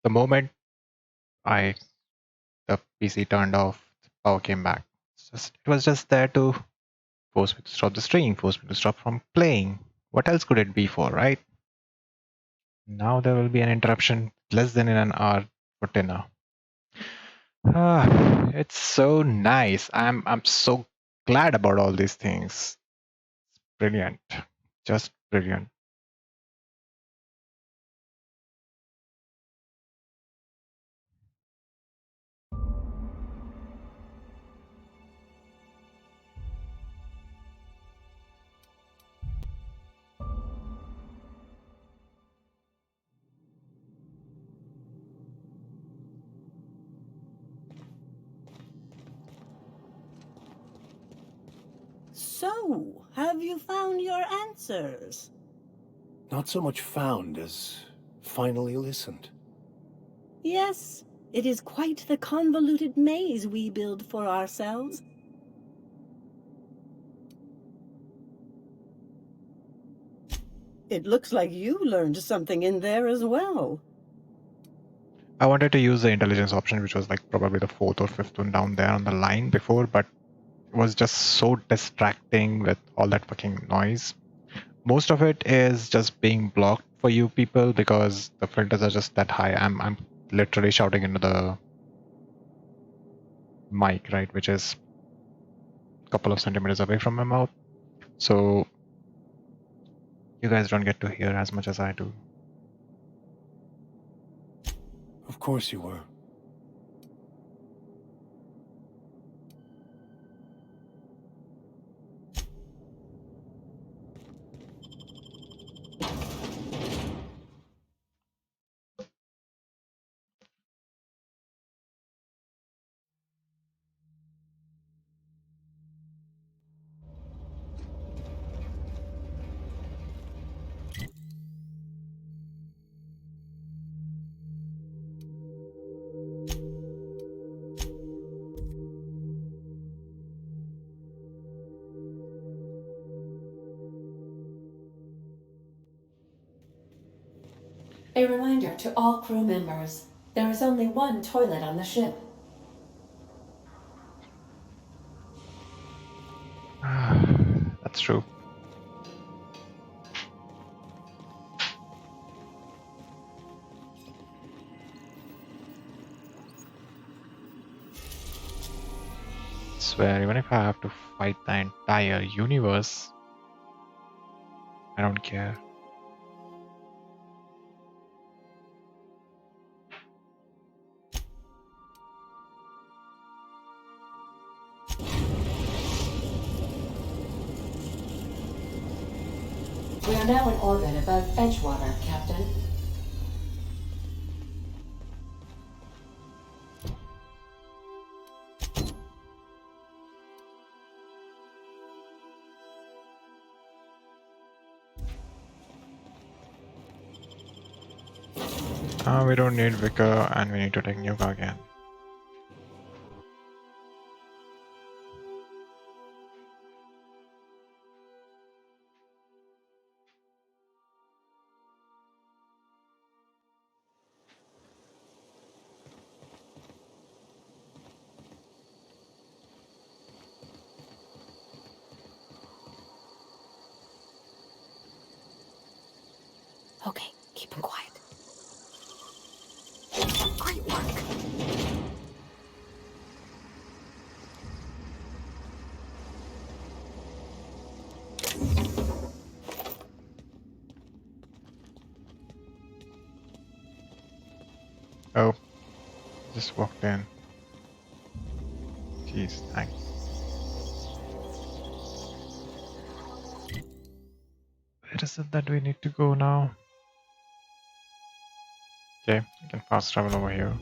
The moment I the PC turned off, the power came back. It was just there to force me to stop the stream, force me to stop from playing. What else could it be for, right? Now there will be an interruption less than in an hour for dinner. It's so nice. I'm so glad about all these things. Brilliant. Just brilliant. So, have you found your answers? Not so much found as finally listened. Yes, it is quite the convoluted maze we build for ourselves. It looks like you learned something in there as well. I wanted to use the intelligence option, which was like probably the fourth or fifth one down there on the line before, but it was just so distracting with all that fucking noise. Most of it is just being blocked for you people because the filters are just that high. I'm literally shouting into the mic, right, which is a couple of centimeters away from my mouth. So you guys don't get to hear as much as I do. Of course you were. A reminder to all crew members, there is only one toilet on the ship. That's true. I swear, even if I have to fight the entire universe, I don't care. We are now in orbit above Edgewater, Captain. We don't need Vicar, and we need to take Nuka again. Okay, keep him quiet. Great work. Oh, just walked in. Jeez, thanks. Where is it that we need to go now? Okay, we can fast travel over here.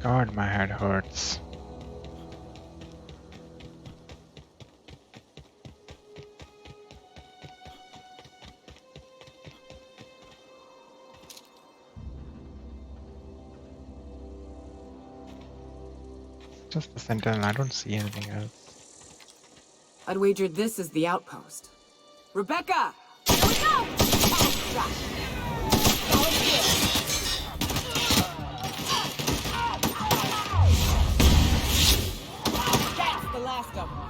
God, my head hurts. Just the sentinel, I don't see anything else. I'd wager this is the outpost. Rebecca! Here we go! Shot. Solid kill. That's the last of them.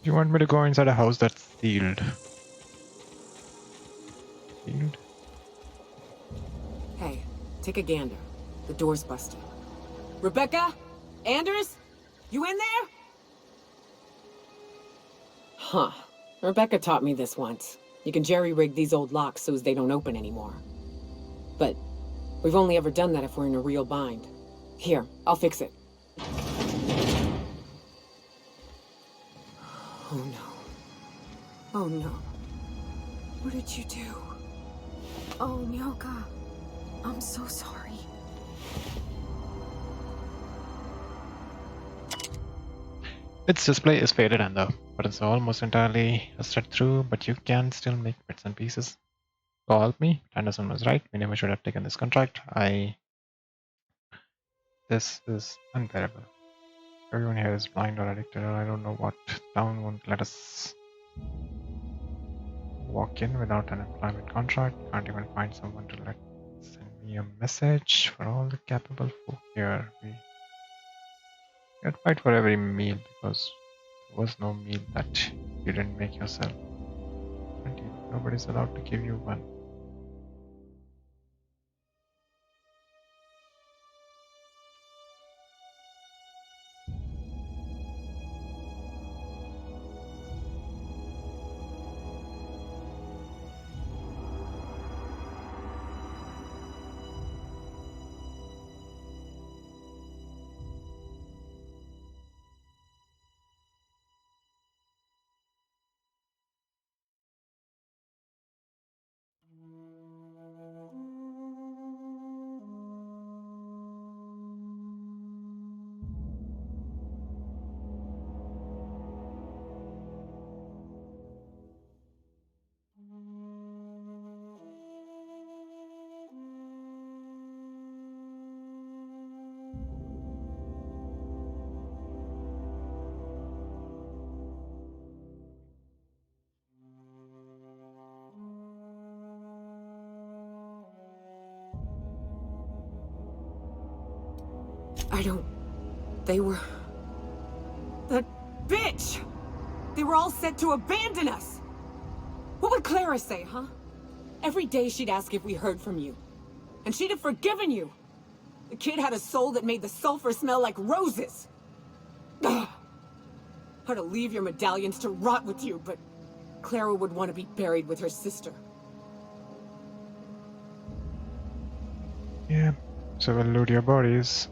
You want me to go inside a house that's sealed? Sealed? Hey, take a gander. The door's busted. Rebecca? Anders? You in there? Huh. Rebecca taught me this once. You can jerry-rig these old locks so as they don't open anymore. But we've only ever done that if we're in a real bind. Here, I'll fix it. Oh no. Oh no. What did you do? Oh, Nyoka. I'm so sorry. Its display is faded and the buttons are almost entirely rusted through, but you can still make bits and pieces. Call me. Anderson was right. We never should have taken this contract. This is unbearable. Everyone here is blind or addicted, or I don't know what. Town won't let us walk in without an employment contract. Can't even find someone to send me a message. For all the capable folk here, we had fight for every meal because there was no meal that you didn't make yourself. And nobody's allowed to give you one. They were... That bitch! They were all set to abandon us! What would Clara say, huh? Every day she'd ask if we heard from you. And she'd have forgiven you! The kid had a soul that made the sulfur smell like roses! Ugh. Or to leave your medallions to rot with you, but Clara would want to be buried with her sister. Yeah, so we'll loot your bodies.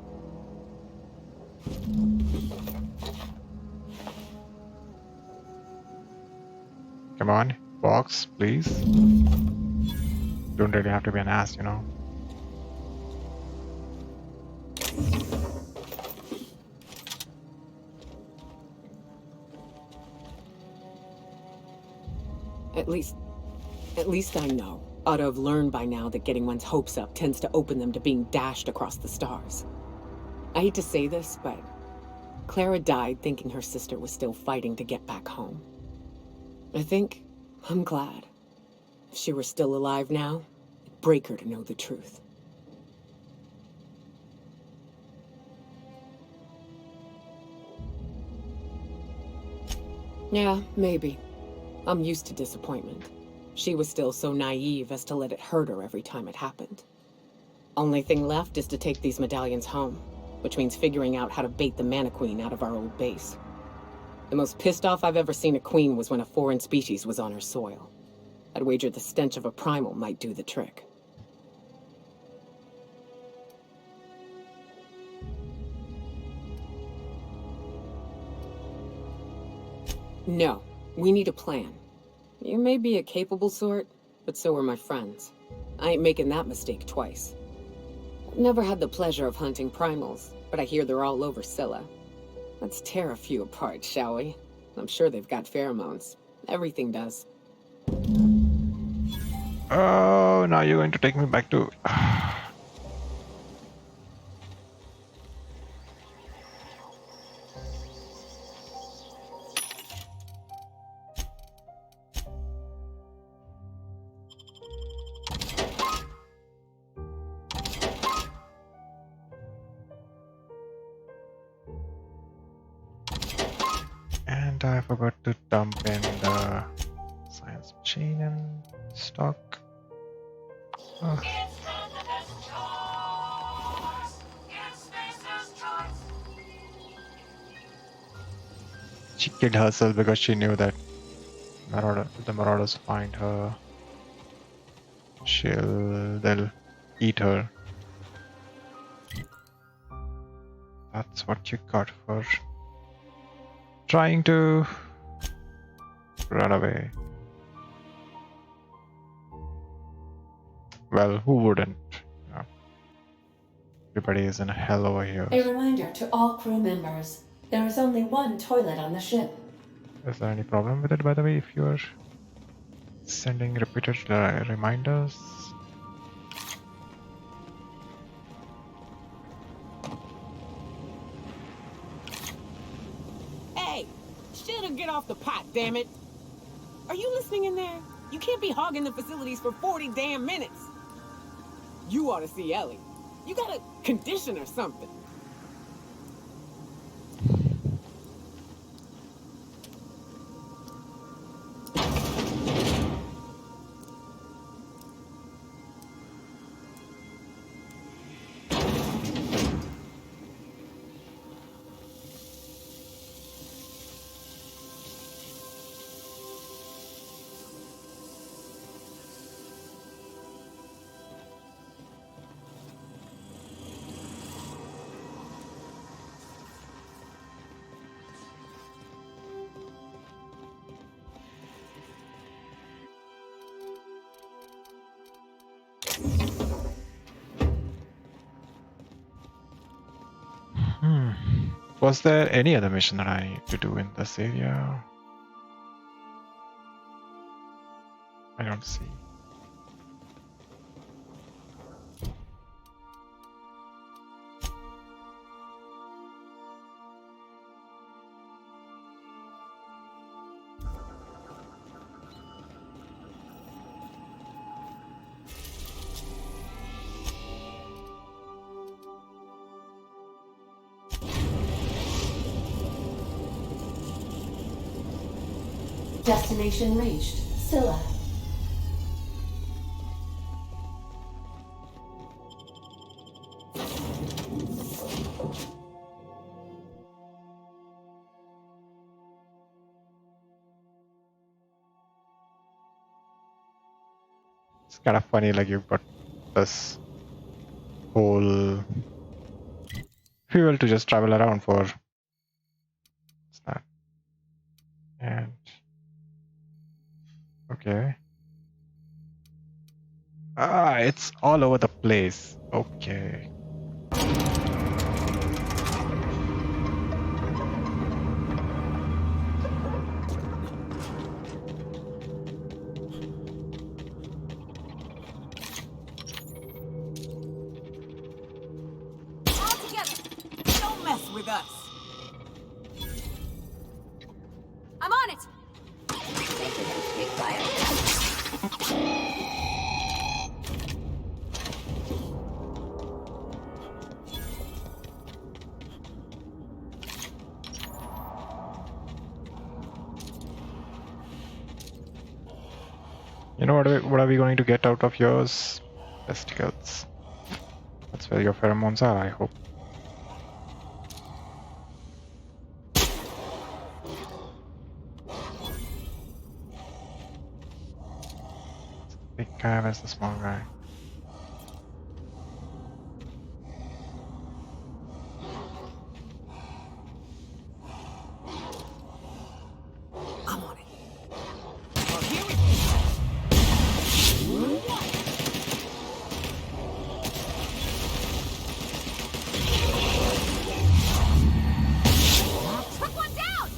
Come on, box, please. Don't really have to be an ass, you know. At least I know. Ought to have learned by now that getting one's hopes up tends to open them to being dashed across the stars. I hate to say this, but Clara died thinking her sister was still fighting to get back home. I'm glad. If she were still alive now, it'd break her to know the truth. Yeah, maybe. I'm used to disappointment. She was still so naive as to let it hurt her every time it happened. Only thing left is to take these medallions home, which means figuring out how to bait the Mana Queen out of our old base. The most pissed off I've ever seen a queen was when a foreign species was on her soil. I'd wager the stench of a primal might do the trick. No, we need a plan. You may be a capable sort, but so are my friends. I ain't making that mistake twice. I've never had the pleasure of hunting primals, but I hear they're all over Scylla. Let's tear a few apart, shall we? I'm sure they've got pheromones. Everything does. Oh, now you're going to take me back to... And I forgot to dump in the science machine and stock. Oh. She killed herself because she knew that if the Marauders find her, they'll eat her. That's what you got for trying to run away. Well, who wouldn't? You know, everybody is in hell over here. A reminder to all crew members, there is only one toilet on the ship. Is there any problem with it, by the way, if you're sending repeated reminders? Hey! Should've get off the pot, damn it! Are you listening in there? You can't be hogging the facilities for 40 damn minutes! You ought to see Ellie. You got a condition or something. Was there any other mission that I need to do in this area? I don't see. Destination reached. Scylla. It's kind of funny, like you've got this whole fuel to just travel around for. What's that? And okay. Ah, it's all over the place. Okay. All together! Don't mess with us! I'm on it! You know what are we going to get out of yours? Testicles. That's where your pheromones are, I hope. Big guy versus the small guy. I'm on it. Well, here we took one down!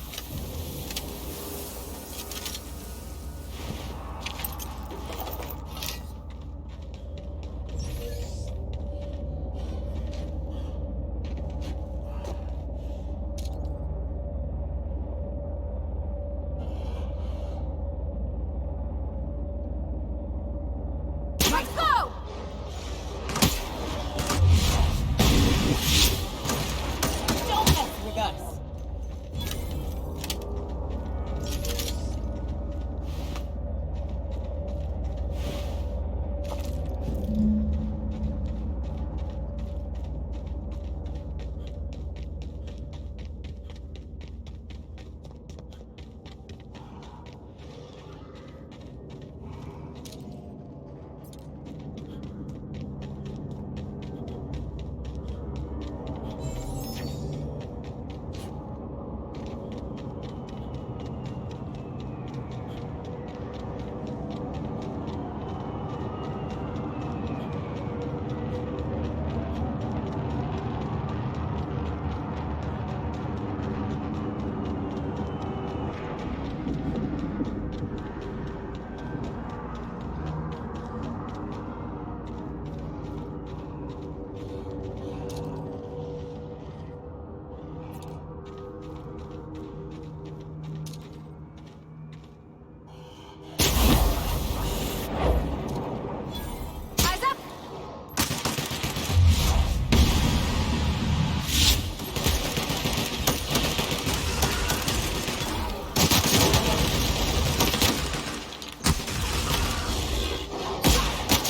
Let's go! Don't mess with us! Eyes up!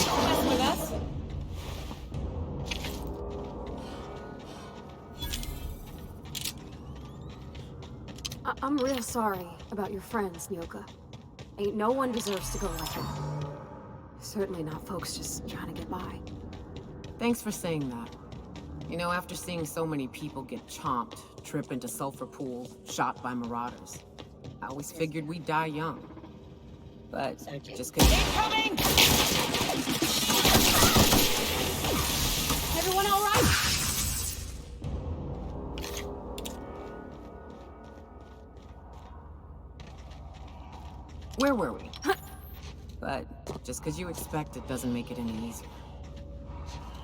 Don't mess with us! I'm real sorry about your friends, Nyoka. Ain't no one deserves to go like that. Certainly not folks just trying to get by. Thanks for saying that. You know, after seeing so many people get chomped, trip into sulfur pools, shot by marauders, I always figured we'd die young. But just cause— Incoming! Everyone all right? Where were we? But just because you expect it doesn't make it any easier.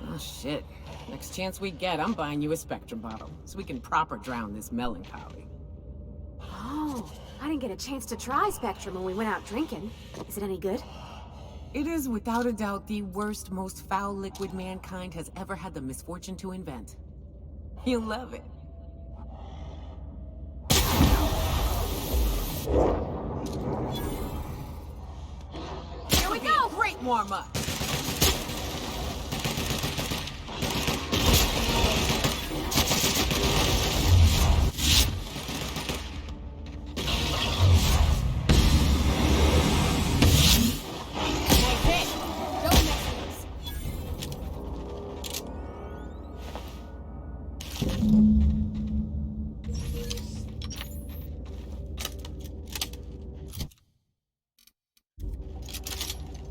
Oh shit. Next chance we get, I'm buying you a Spectrum bottle, so we can proper drown this melancholy. Oh, I didn't get a chance to try Spectrum when we went out drinking. Is it any good? It is without a doubt the worst, most foul liquid mankind has ever had the misfortune to invent. You'll love it. Here we go! Great warm-up! Nice hit! Don't mess with us!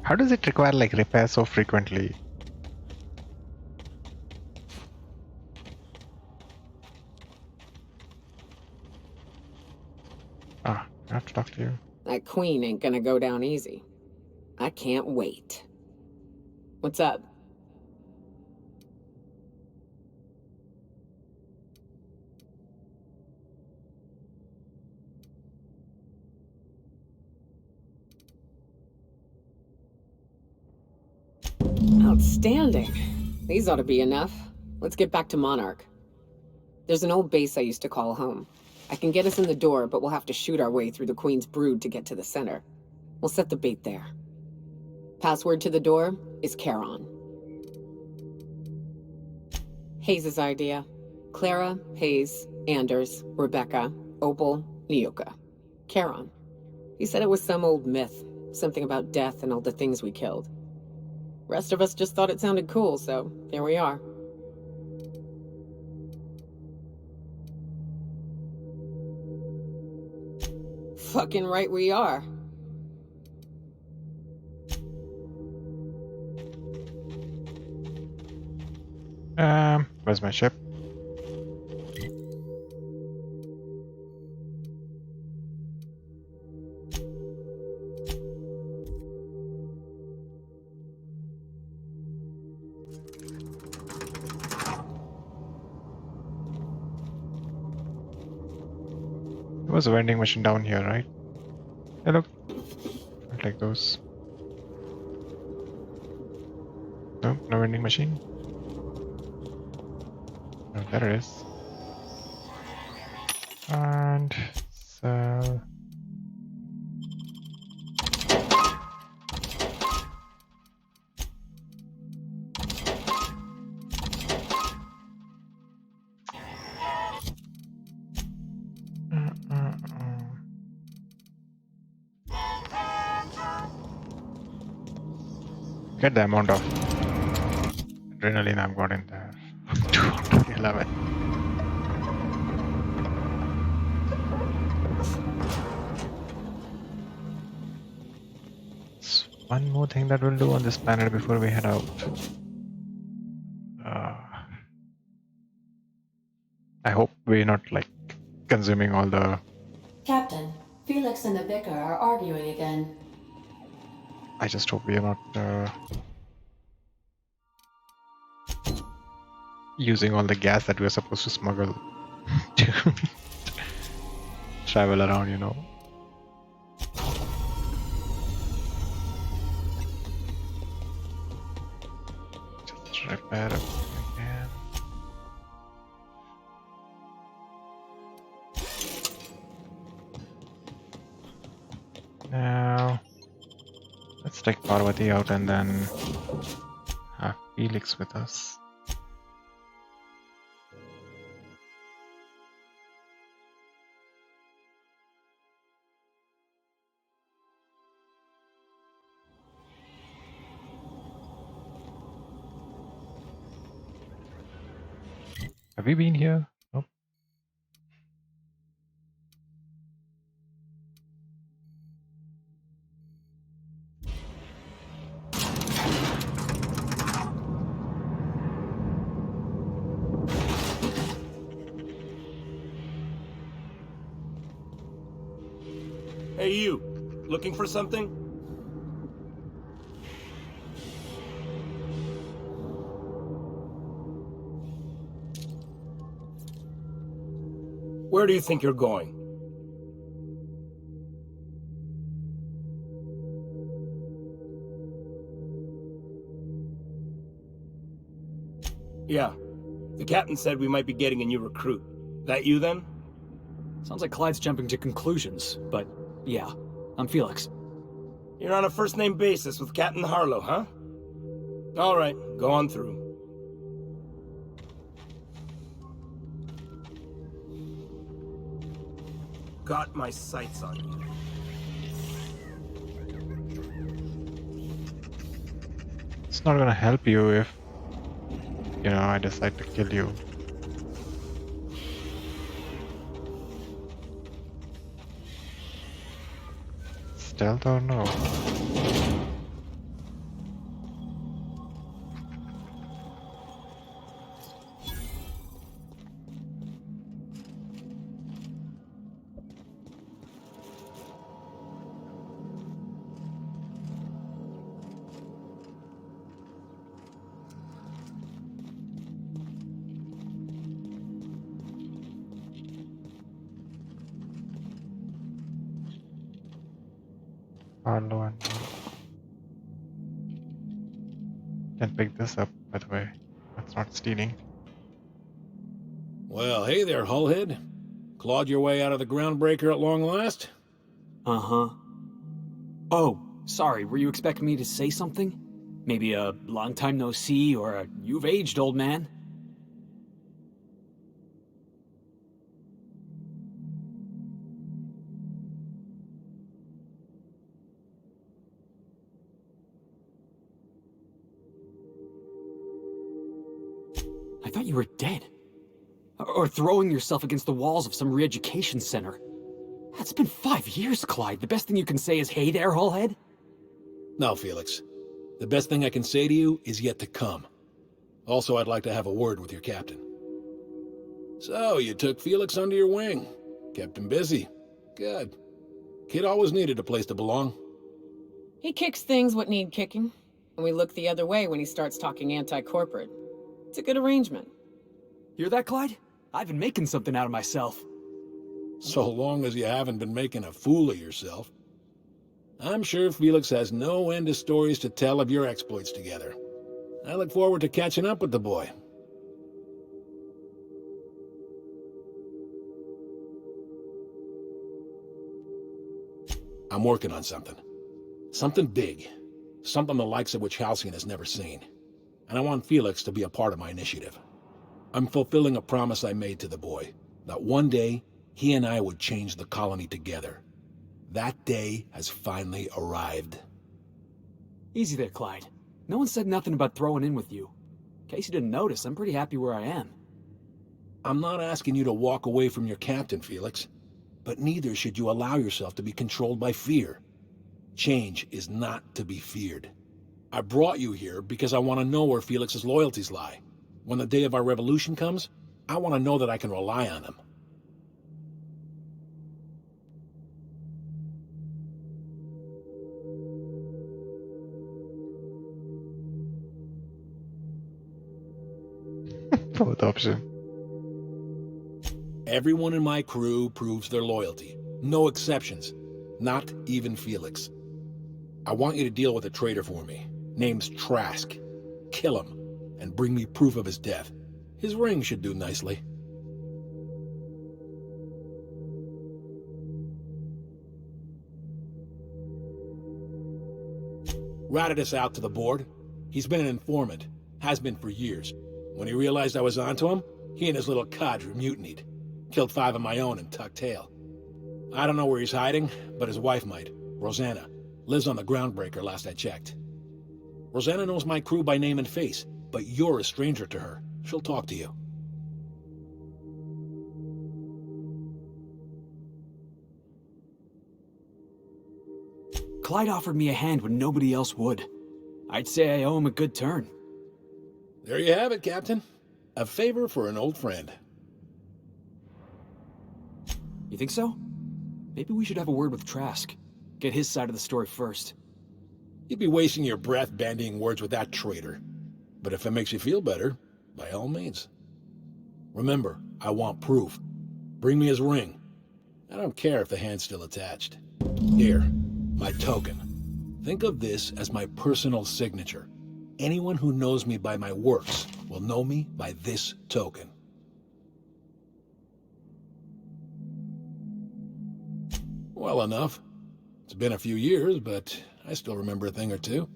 How does it require like repair so frequently? Ah, I have to talk to you. That queen ain't gonna go down easy. I can't wait. What's up? Outstanding. These ought to be enough. Let's get back to Monarch. There's an old base I used to call home. I can get us in the door, but we'll have to shoot our way through the Queen's brood to get to the center. We'll set the bait there. Password to the door is Charon. Hayes' idea. Clara, Hayes, Anders, Rebecca, Opal, Nyoka. Charon. He said it was some old myth. Something about death and all the things we killed. Rest of us just thought it sounded cool, so here we are. Fucking right we are. Where's my ship? There was a vending machine down here, right? Hey, look. I'll take those. No, no vending machine. Oh, there it is. And sell. Get the amount of adrenaline I've got in there. 211. There's one more thing that we'll do on this planet before we head out. I hope we're not like consuming all the. Captain, Felix and the Vicar are arguing again. I just hope we are not using all the gas that we're supposed to smuggle to travel around, you know. Just repair it again. Now, let's take Parvati out and then have Felix with us. Have we been here? Nope. Hey, you. Looking for something? Where do you think you're going? Yeah. The captain said we might be getting a new recruit. That you then? Sounds like Clyde's jumping to conclusions, but yeah, I'm Felix. You're on a first-name basis with Captain Harlow, huh? All right, go on through. Got my sights on you. It's not gonna help you if, you know, I decide to kill you. Stealth or no? Harlow and can pick this up, by the way. That's not stealing. Well, hey there, Hullhead. Clawed your way out of the Groundbreaker at long last? Uh-huh. Oh, sorry, were you expecting me to say something? Maybe a long time no see, or a you've aged, old man? I thought you were dead. Or throwing yourself against the walls of some re-education center. That's been 5 years, Clyde. The best thing you can say is, hey there, Hullhead? No, Felix. The best thing I can say to you is yet to come. Also, I'd like to have a word with your captain. So, you took Felix under your wing. Kept him busy. Good. Kid always needed a place to belong. He kicks things what need kicking, and we look the other way when he starts talking anti-corporate. It's a good arrangement. Hear that, Clyde? I've been making something out of myself. So long as you haven't been making a fool of yourself. I'm sure Felix has no end of stories to tell of your exploits together. I look forward to catching up with the boy. I'm working on something. Something big. Something the likes of which Halcyon has never seen. And I want Felix to be a part of my initiative. I'm fulfilling a promise I made to the boy, that one day he and I would change the colony together. That day has finally arrived. Easy there, Clyde. No one said nothing about throwing in with you. In case you didn't notice, I'm pretty happy where I am. I'm not asking you to walk away from your captain, Felix. But neither should you allow yourself to be controlled by fear. Change is not to be feared. I brought you here because I want to know where Felix's loyalties lie. When the day of our revolution comes, I want to know that I can rely on him. Both option. Everyone in my crew proves their loyalty. No exceptions. Not even Felix. I want you to deal with a traitor for me. Name's Trask. Kill him, and bring me proof of his death. His ring should do nicely. Ratted us out to the board. He's been an informant. Has been for years. When he realized I was onto him, he and his little cadre mutinied. Killed 5 of my own and tucked tail. I don't know where he's hiding, but his wife might. Rosanna. Lives on the Groundbreaker last I checked. Rosanna knows my crew by name and face, but you're a stranger to her. She'll talk to you. Clyde offered me a hand when nobody else would. I'd say I owe him a good turn. There you have it, Captain. A favor for an old friend. You think so? Maybe we should have a word with Trask. Get his side of the story first. You'd be wasting your breath bandying words with that traitor. But if it makes you feel better, by all means. Remember, I want proof. Bring me his ring. I don't care if the hand's still attached. Here, my token. Think of this as my personal signature. Anyone who knows me by my works will know me by this token. Well enough. It's been a few years, but I still remember a thing or two.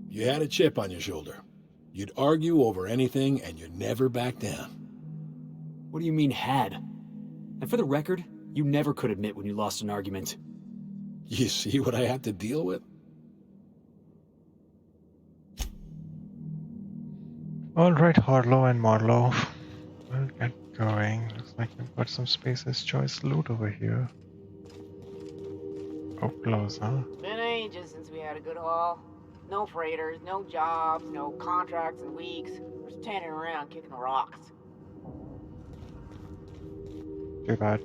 You had a chip on your shoulder. You'd argue over anything, and you'd never back down. What do you mean, had? And for the record, you never could admit when you lost an argument. You see what I had to deal with? Alright, Harlow and Marlowe. We'll get going. Looks like we've got some Space's Choice loot over here. Oh, close, huh? Been ages since we had a good haul. No freighters, no jobs, no contracts in weeks. We're standing around kicking rocks. Too bad.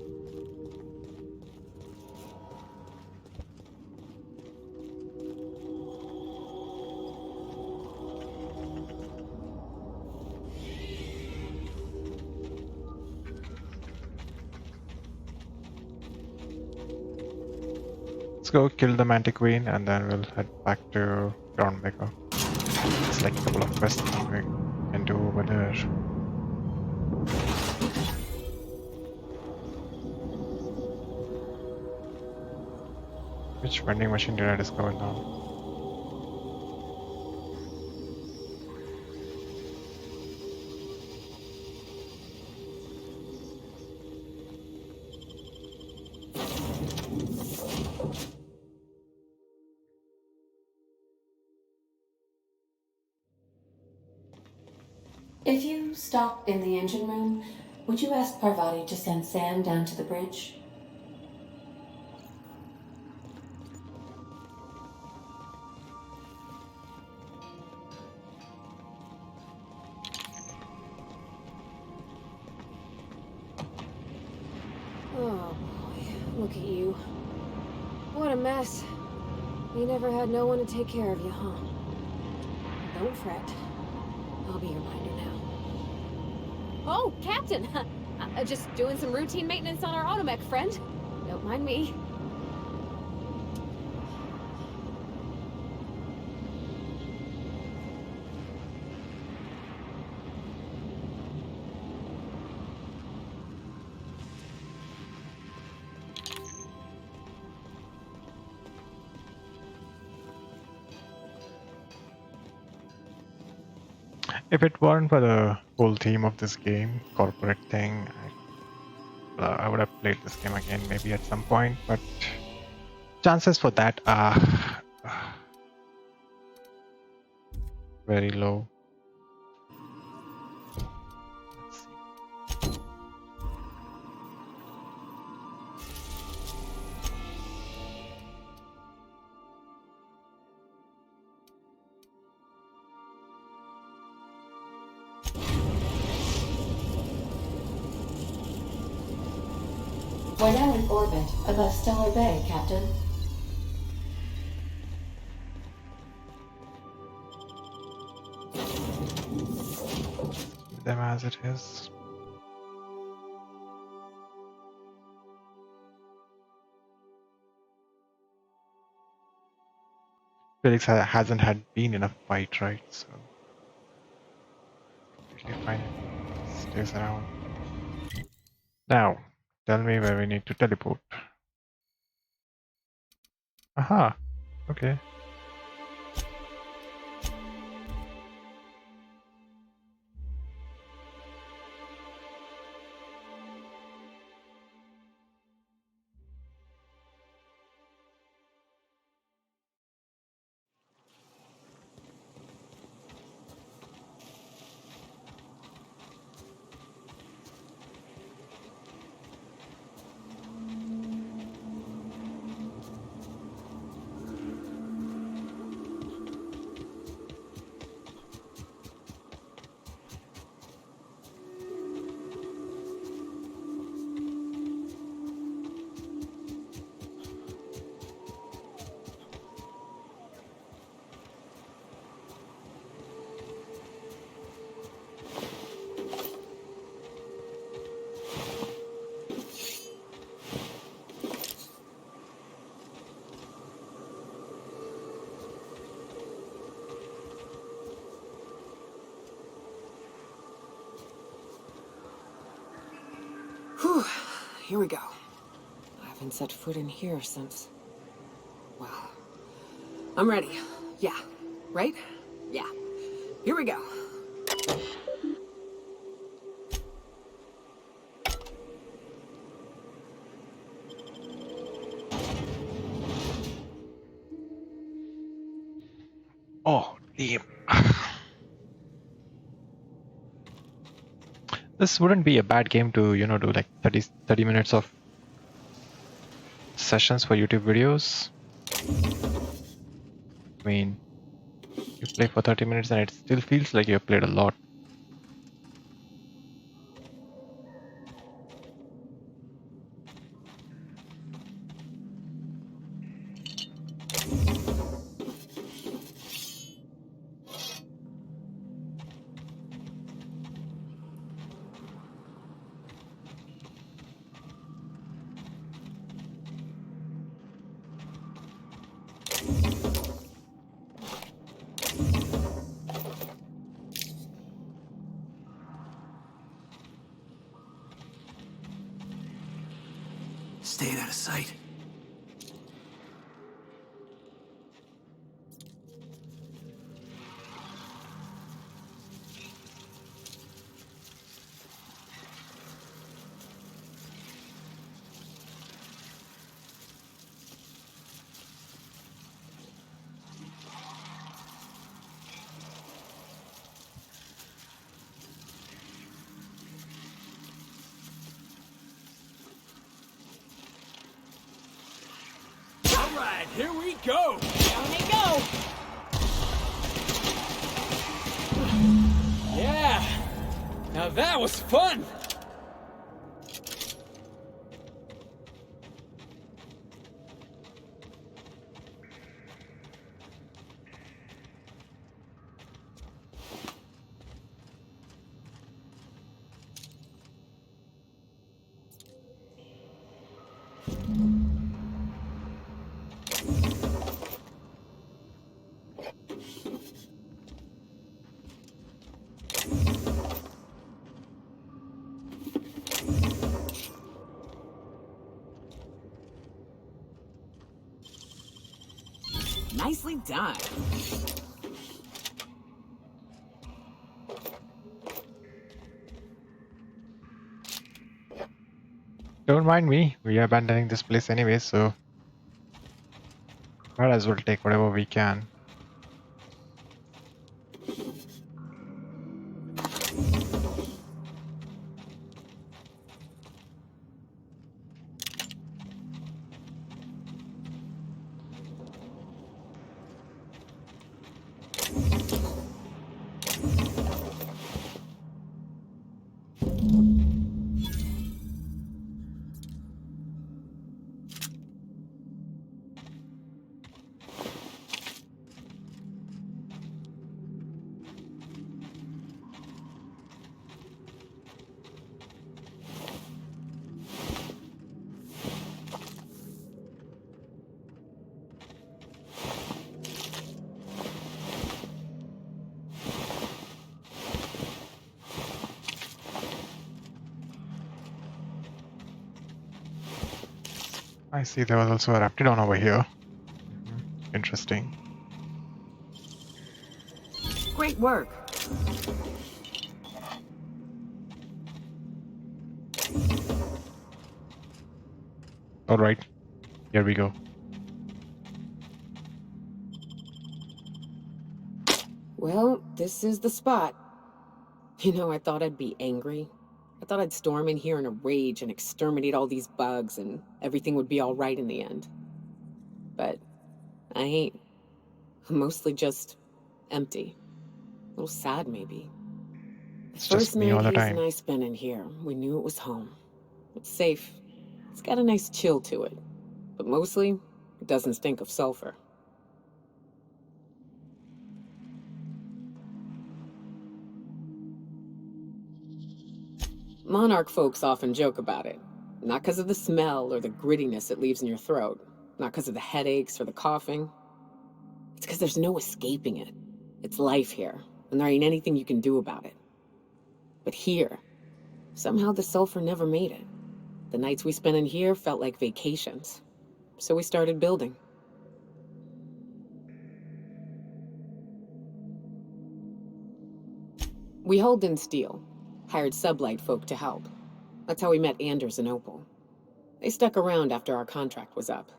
Let's go kill the Mantiqueen and then we'll head back to Groundbreaker. It's like a couple of quests we can do over there. Which vending machine did I discover now? If you stop in the engine room, would you ask Parvati to send Sam down to the bridge? Oh boy, look at you. What a mess. You never had no one to take care of you, huh? Don't fret. I'll be your minder now. Oh, Captain! Just doing some routine maintenance on our automech, friend. Don't mind me. If it weren't for the whole theme of this game, corporate thing, I would have played this game again maybe at some point, but chances for that are very low. Let's see. We're now in orbit above Stellar Bay, Captain. Keep them as it is. Felix hasn't had been in a fight, right? So completely fine. Stays around. Now, tell me where we need to teleport. Aha. Okay. Whew. Here we go. I haven't set foot in here since... Well... I'm ready. Yeah. Right? Yeah. Here we go. Oh, damn. This wouldn't be a bad game to, do like 30 minutes of sessions for YouTube videos. I mean, you play for 30 minutes and it still feels like you've played a lot. Staying out of sight. Now that was fun! Nicely done. Don't mind me. We are abandoning this place anyway, so might as well take whatever we can. I see there was also a Raptidon over here. Interesting. Great work. Alright, here we go. Well, this is the spot. You know, I thought I'd be angry. I thought I'd storm in here in a rage and exterminate all these bugs and everything would be all right in the end. But I ain't. I'm mostly just empty. A little sad, maybe. It's The just first me night all the Hayes time. and I spent in here, we knew it was home. It's safe. It's got a nice chill to it. But mostly, it doesn't stink of sulfur. Monarch folks often joke about it. Not because of the smell or the grittiness it leaves in your throat. Not because of the headaches or the coughing. It's because there's no escaping it. It's life here, and there ain't anything you can do about it. But here, somehow the sulfur never made it. The nights we spent in here felt like vacations. So we started building. We hauled in steel. Hired sublight folk to help. That's how we met Anders and Opal. They stuck around after our contract was up.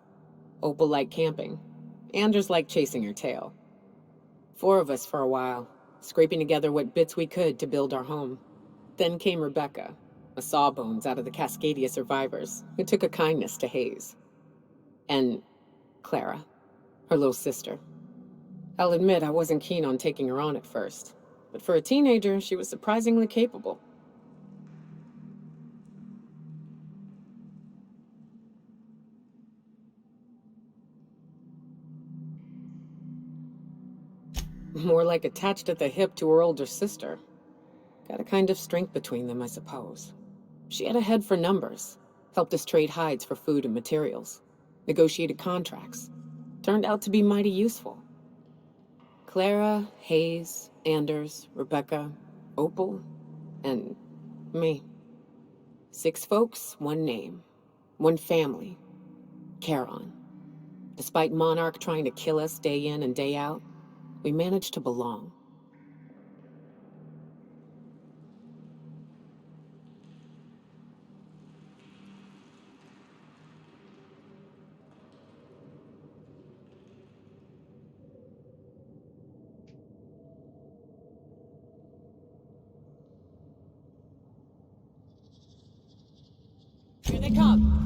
Opal liked camping. Anders liked chasing her tail. 4 of us for a while, scraping together what bits we could to build our home. Then came Rebecca, a sawbones out of the Cascadia survivors, who took a kindness to Hayes. And Clara, her little sister. I'll admit I wasn't keen on taking her on at first. But for a teenager, she was surprisingly capable. More like attached at the hip to her older sister. Got a kind of strength between them, I suppose. She had a head for numbers. Helped us trade hides for food and materials. Negotiated contracts. Turned out to be mighty useful. Clara, Hayes, Anders, Rebecca, Opal, and me. 6 folks, 1 name. 1 family. Charon. Despite Monarch trying to kill us day in and day out, we managed to belong. Here they come.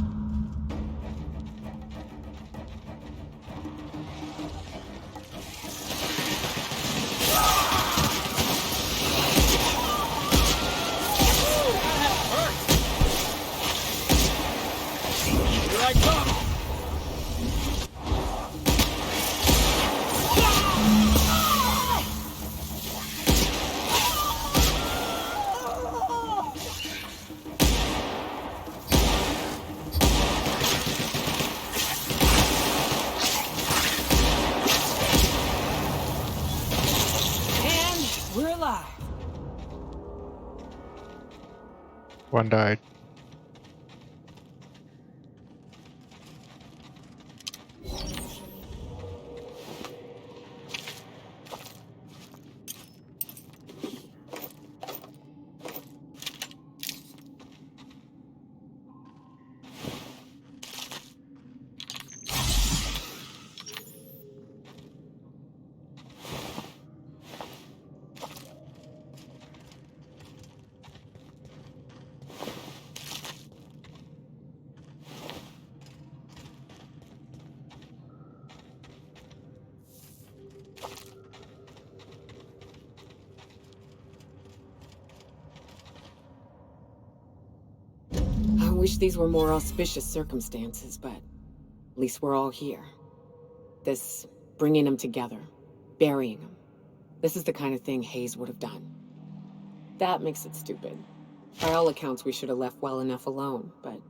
One died. I wish these were more auspicious circumstances, but at least we're all here. This bringing them together, burying them. This is the kind of thing Hayes would have done. That makes it stupid. By all accounts, we should have left well enough alone, but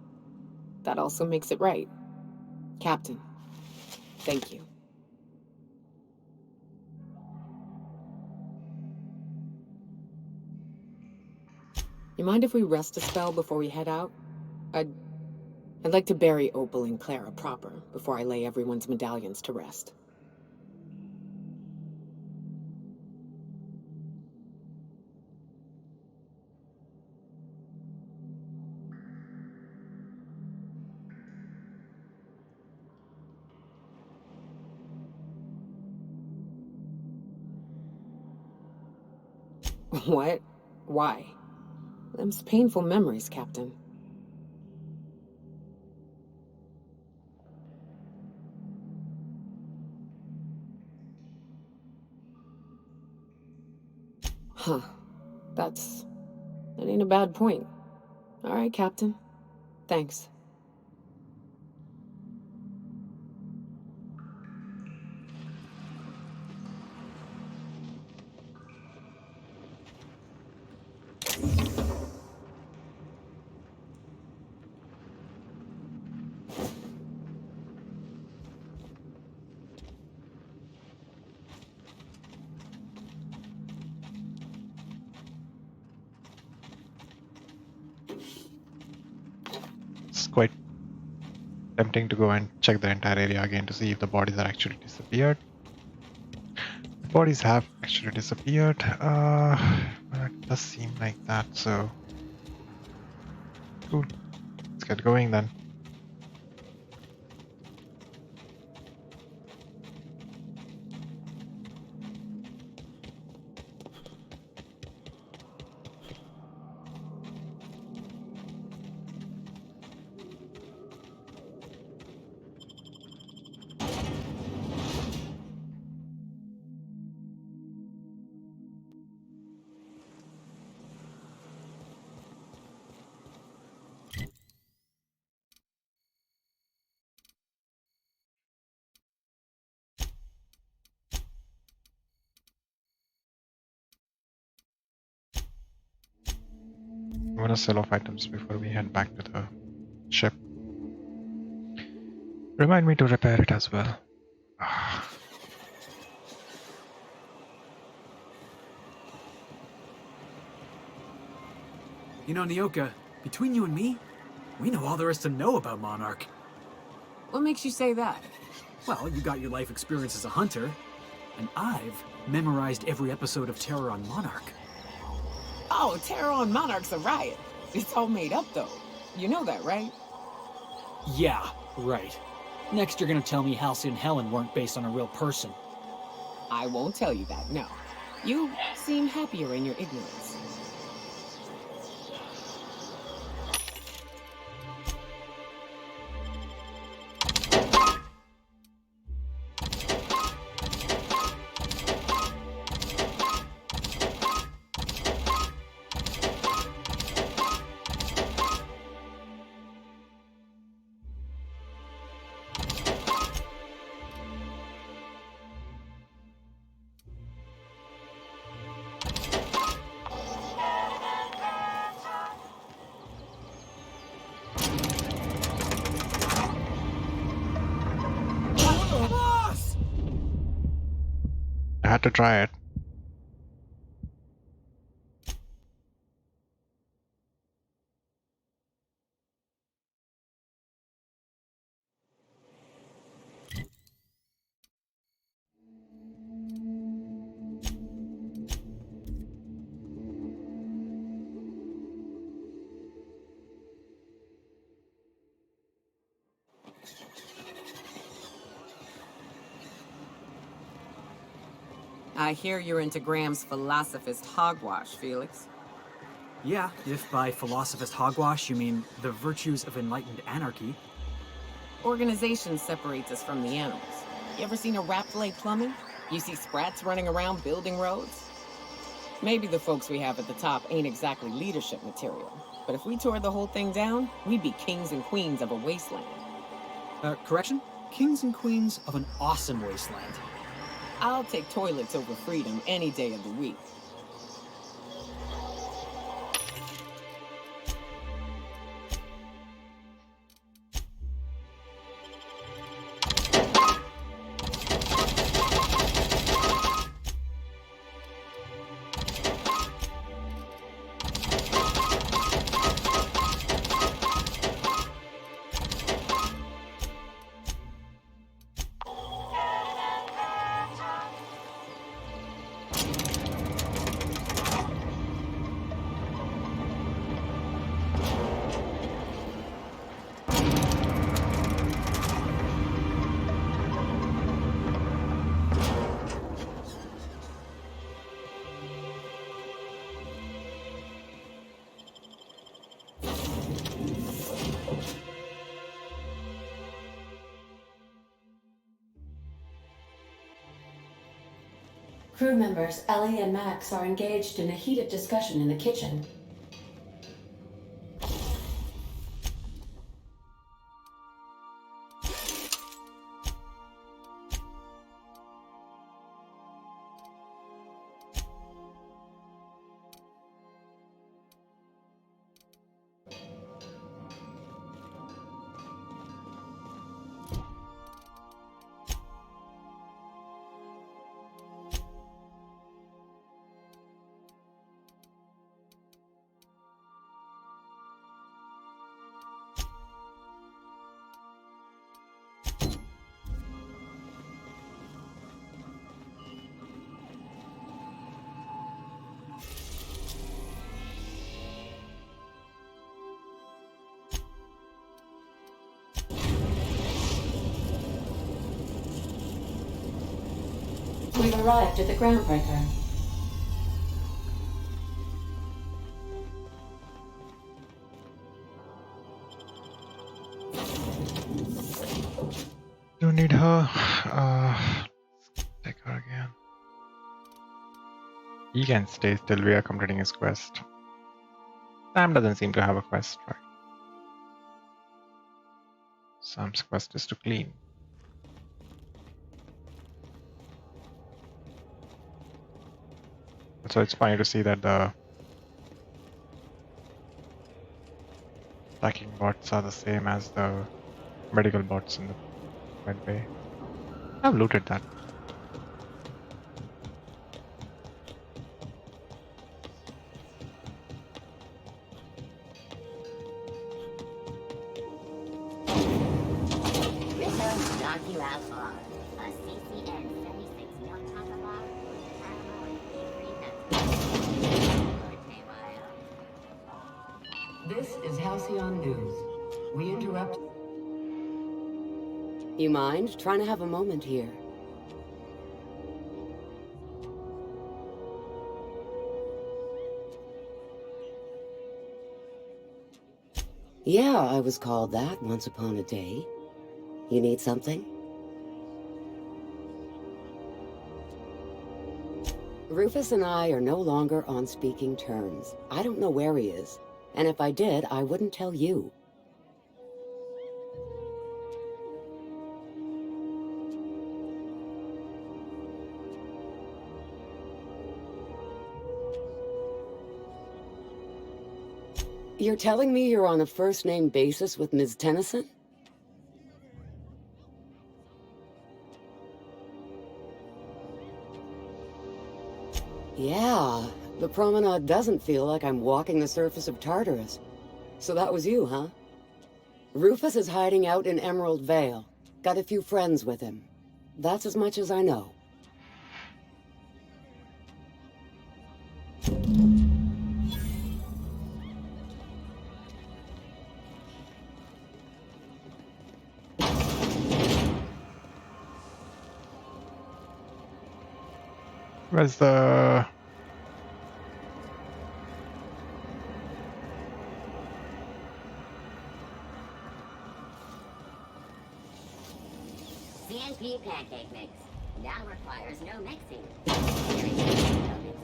that also makes it right. Captain, thank you. You mind if we rest a spell before we head out? I'd like to bury Opal and Clara proper before I lay everyone's medallions to rest. What? Why? Them's painful memories, Captain. Huh. That ain't a bad point. All right, Captain. Thanks. It's quite tempting to go and check the entire area again to see if the bodies are actually disappeared. The bodies have actually disappeared. It does seem like that, so cool. Let's get going then. I'm gonna sell off items before we head back to the ship. Remind me to repair it as well. You know, Nyoka, between you and me, we know all there is to know about Monarch. What makes you say that? Well, you got your life experience as a hunter, and I've memorized every episode of Terror on Monarch. Oh, Terror on Monarch's a riot. It's all made up, though. You know that, right? Yeah, right. Next you're gonna tell me Halcyon and Helen weren't based on a real person. I won't tell you that, no. You seem happier in your ignorance. I had to try it. I hear you're into Graham's philosophist hogwash, Felix. Yeah, if by philosophist hogwash you mean the virtues of enlightened anarchy. Organization separates us from the animals. You ever seen a rat lay plumbing? You see sprats running around building roads? Maybe the folks we have at the top ain't exactly leadership material, but if we tore the whole thing down, we'd be kings and queens of a wasteland. Correction? Kings and queens of an awesome wasteland. I'll take toilets over freedom any day of the week. Crew members Ellie and Max are engaged in a heated discussion in the kitchen. We've arrived at the groundbreaker. Don't need her. Let's take her again. He can stay till we are completing his quest. Sam doesn't seem to have a quest, right? Sam's quest is to clean. So it's funny to see that the attacking bots are the same as the medical bots in the med bay. I've looted that. This is Halcyon News. We interrupt. You mind? Trying to have a moment here. Yeah, I was called that once upon a day. You need something? Rufus and I are no longer on speaking terms. I don't know where he is. And if I did, I wouldn't tell you. You're telling me you're on a first-name basis with Ms. Tennyson? Yeah, the promenade doesn't feel like I'm walking the surface of Tartarus. So that was you, huh? Rufus is hiding out in Emerald Vale. Got a few friends with him. That's as much as I know. Where's the... CNP pancake mix. Now requires no mixing. Very simple, no mixing.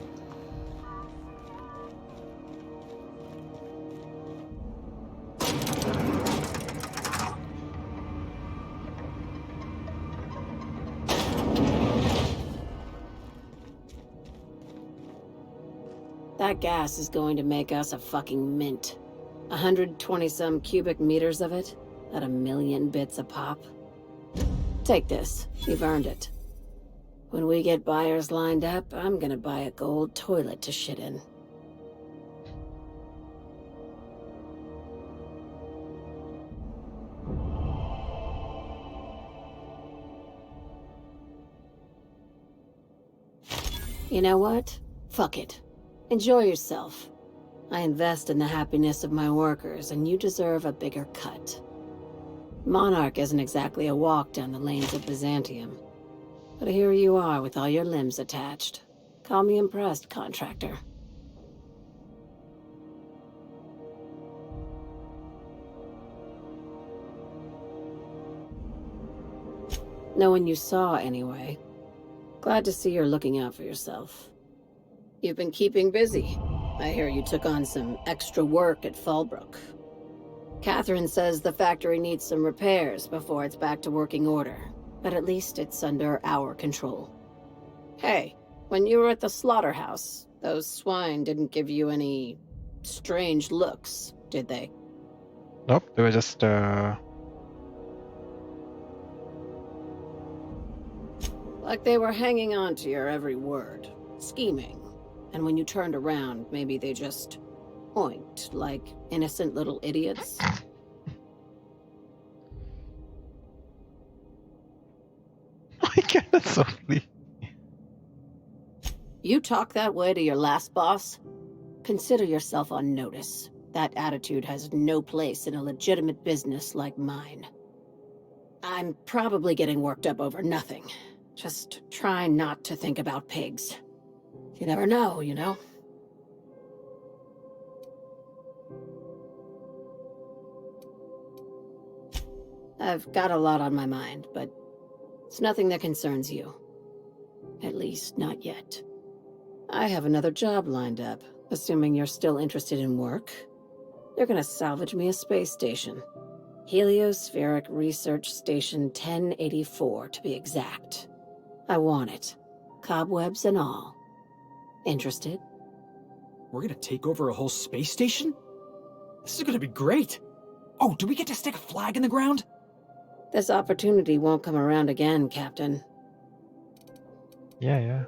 That gas is going to make us a fucking mint. 120-some cubic meters of it, at 1,000,000 bits a pop. Take this. You've earned it. When we get buyers lined up, I'm gonna buy a gold toilet to shit in. You know what? Fuck it. Enjoy yourself. I invest in the happiness of my workers, and you deserve a bigger cut. Monarch isn't exactly a walk down the lanes of Byzantium. But here you are with all your limbs attached. Call me impressed, contractor. No one you saw, anyway. Glad to see you're looking out for yourself. You've been keeping busy. I hear you took on some extra work at Fallbrook. Catherine says the factory needs some repairs before it's back to working order, but at least it's under our control. Hey, when you were at the slaughterhouse, those swine didn't give you any strange looks, did they? Nope, they were just... Like they were hanging on to your every word, scheming. And when you turned around, maybe they just oinked like innocent little idiots. My God, that's so funny. You talk that way to your last boss? Consider yourself on notice. That attitude has no place in a legitimate business like mine. I'm probably getting worked up over nothing. Just try not to think about pigs. You never know, you know? I've got a lot on my mind, but it's nothing that concerns you. At least, not yet. I have another job lined up, assuming you're still interested in work. They're gonna salvage me a space station. Heliospheric Research Station 1084, to be exact. I want it. Cobwebs and all. Interested? We're gonna take over a whole space station? This is gonna be great! Oh, do we get to stick a flag in the ground? This opportunity won't come around again, Captain. Yeah.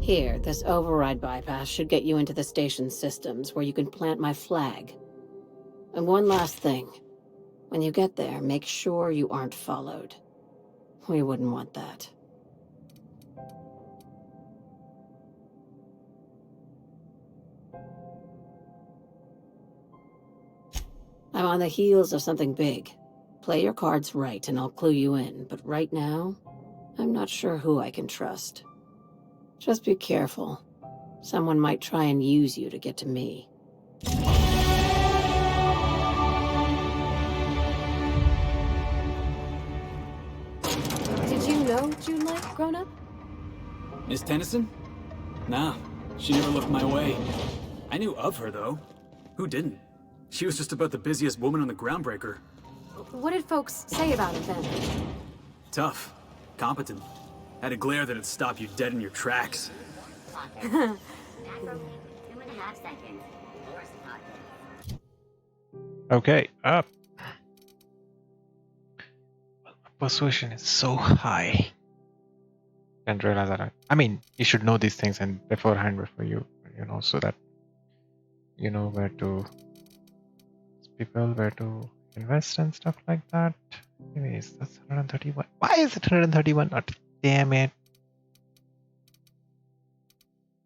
Here, this override bypass should get you into the station's systems where you can plant my flag. And one last thing. When you get there, make sure you aren't followed. We wouldn't want that. I'm on the heels of something big. Play your cards right and I'll clue you in, but right now, I'm not sure who I can trust. Just be careful. Someone might try and use you to get to me. Did you know June Light, grown-up? Miss Tennyson? Nah, she never looked my way. I knew of her, though. Who didn't? She was just about the busiest woman on the Groundbreaker. What did folks say about her then? Tough. Competent. Had a glare that'd stop you dead in your tracks. Back over 2.5 seconds. Force pocket. Okay, up. Persuasion is so high. Didn't realize that. I mean, you should know these things and beforehand before you know, so that you know where to people, where to invest and stuff like that. Anyways, that's 131. Why is it 131? Oh, damn it.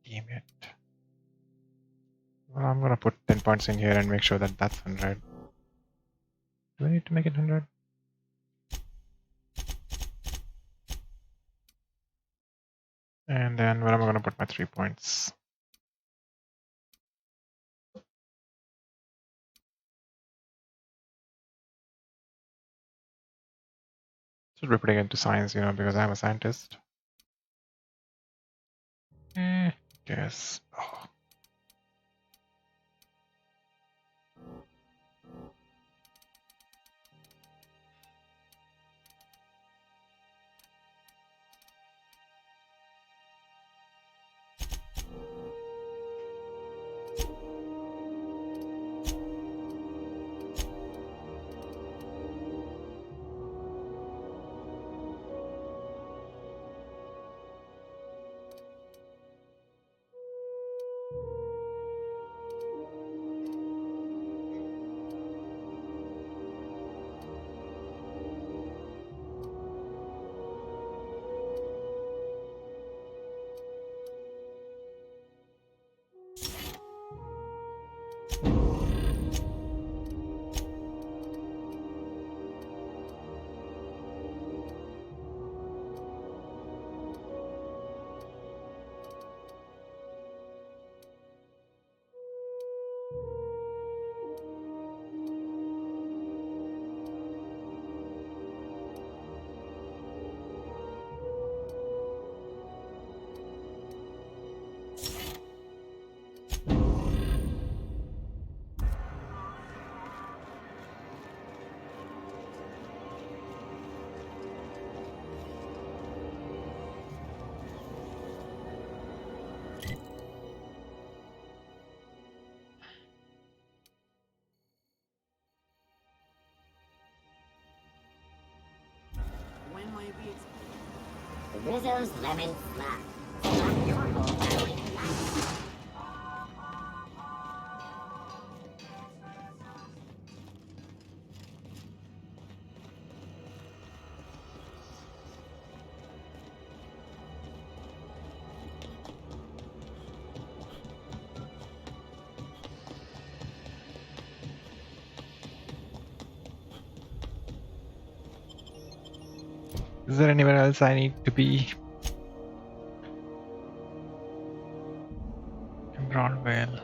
Damn it. Well, I'm gonna put 10 points in here and make sure that that's 100. Do we need to make it 100? And then where am I going to put my 3 points? Should be putting it into science, you know, because I'm a scientist. Guess. Oh. When might we expect? Rizzo's Lemon Slap. Slap your whole family tonight. Is there anywhere else I need to be? Broadwell.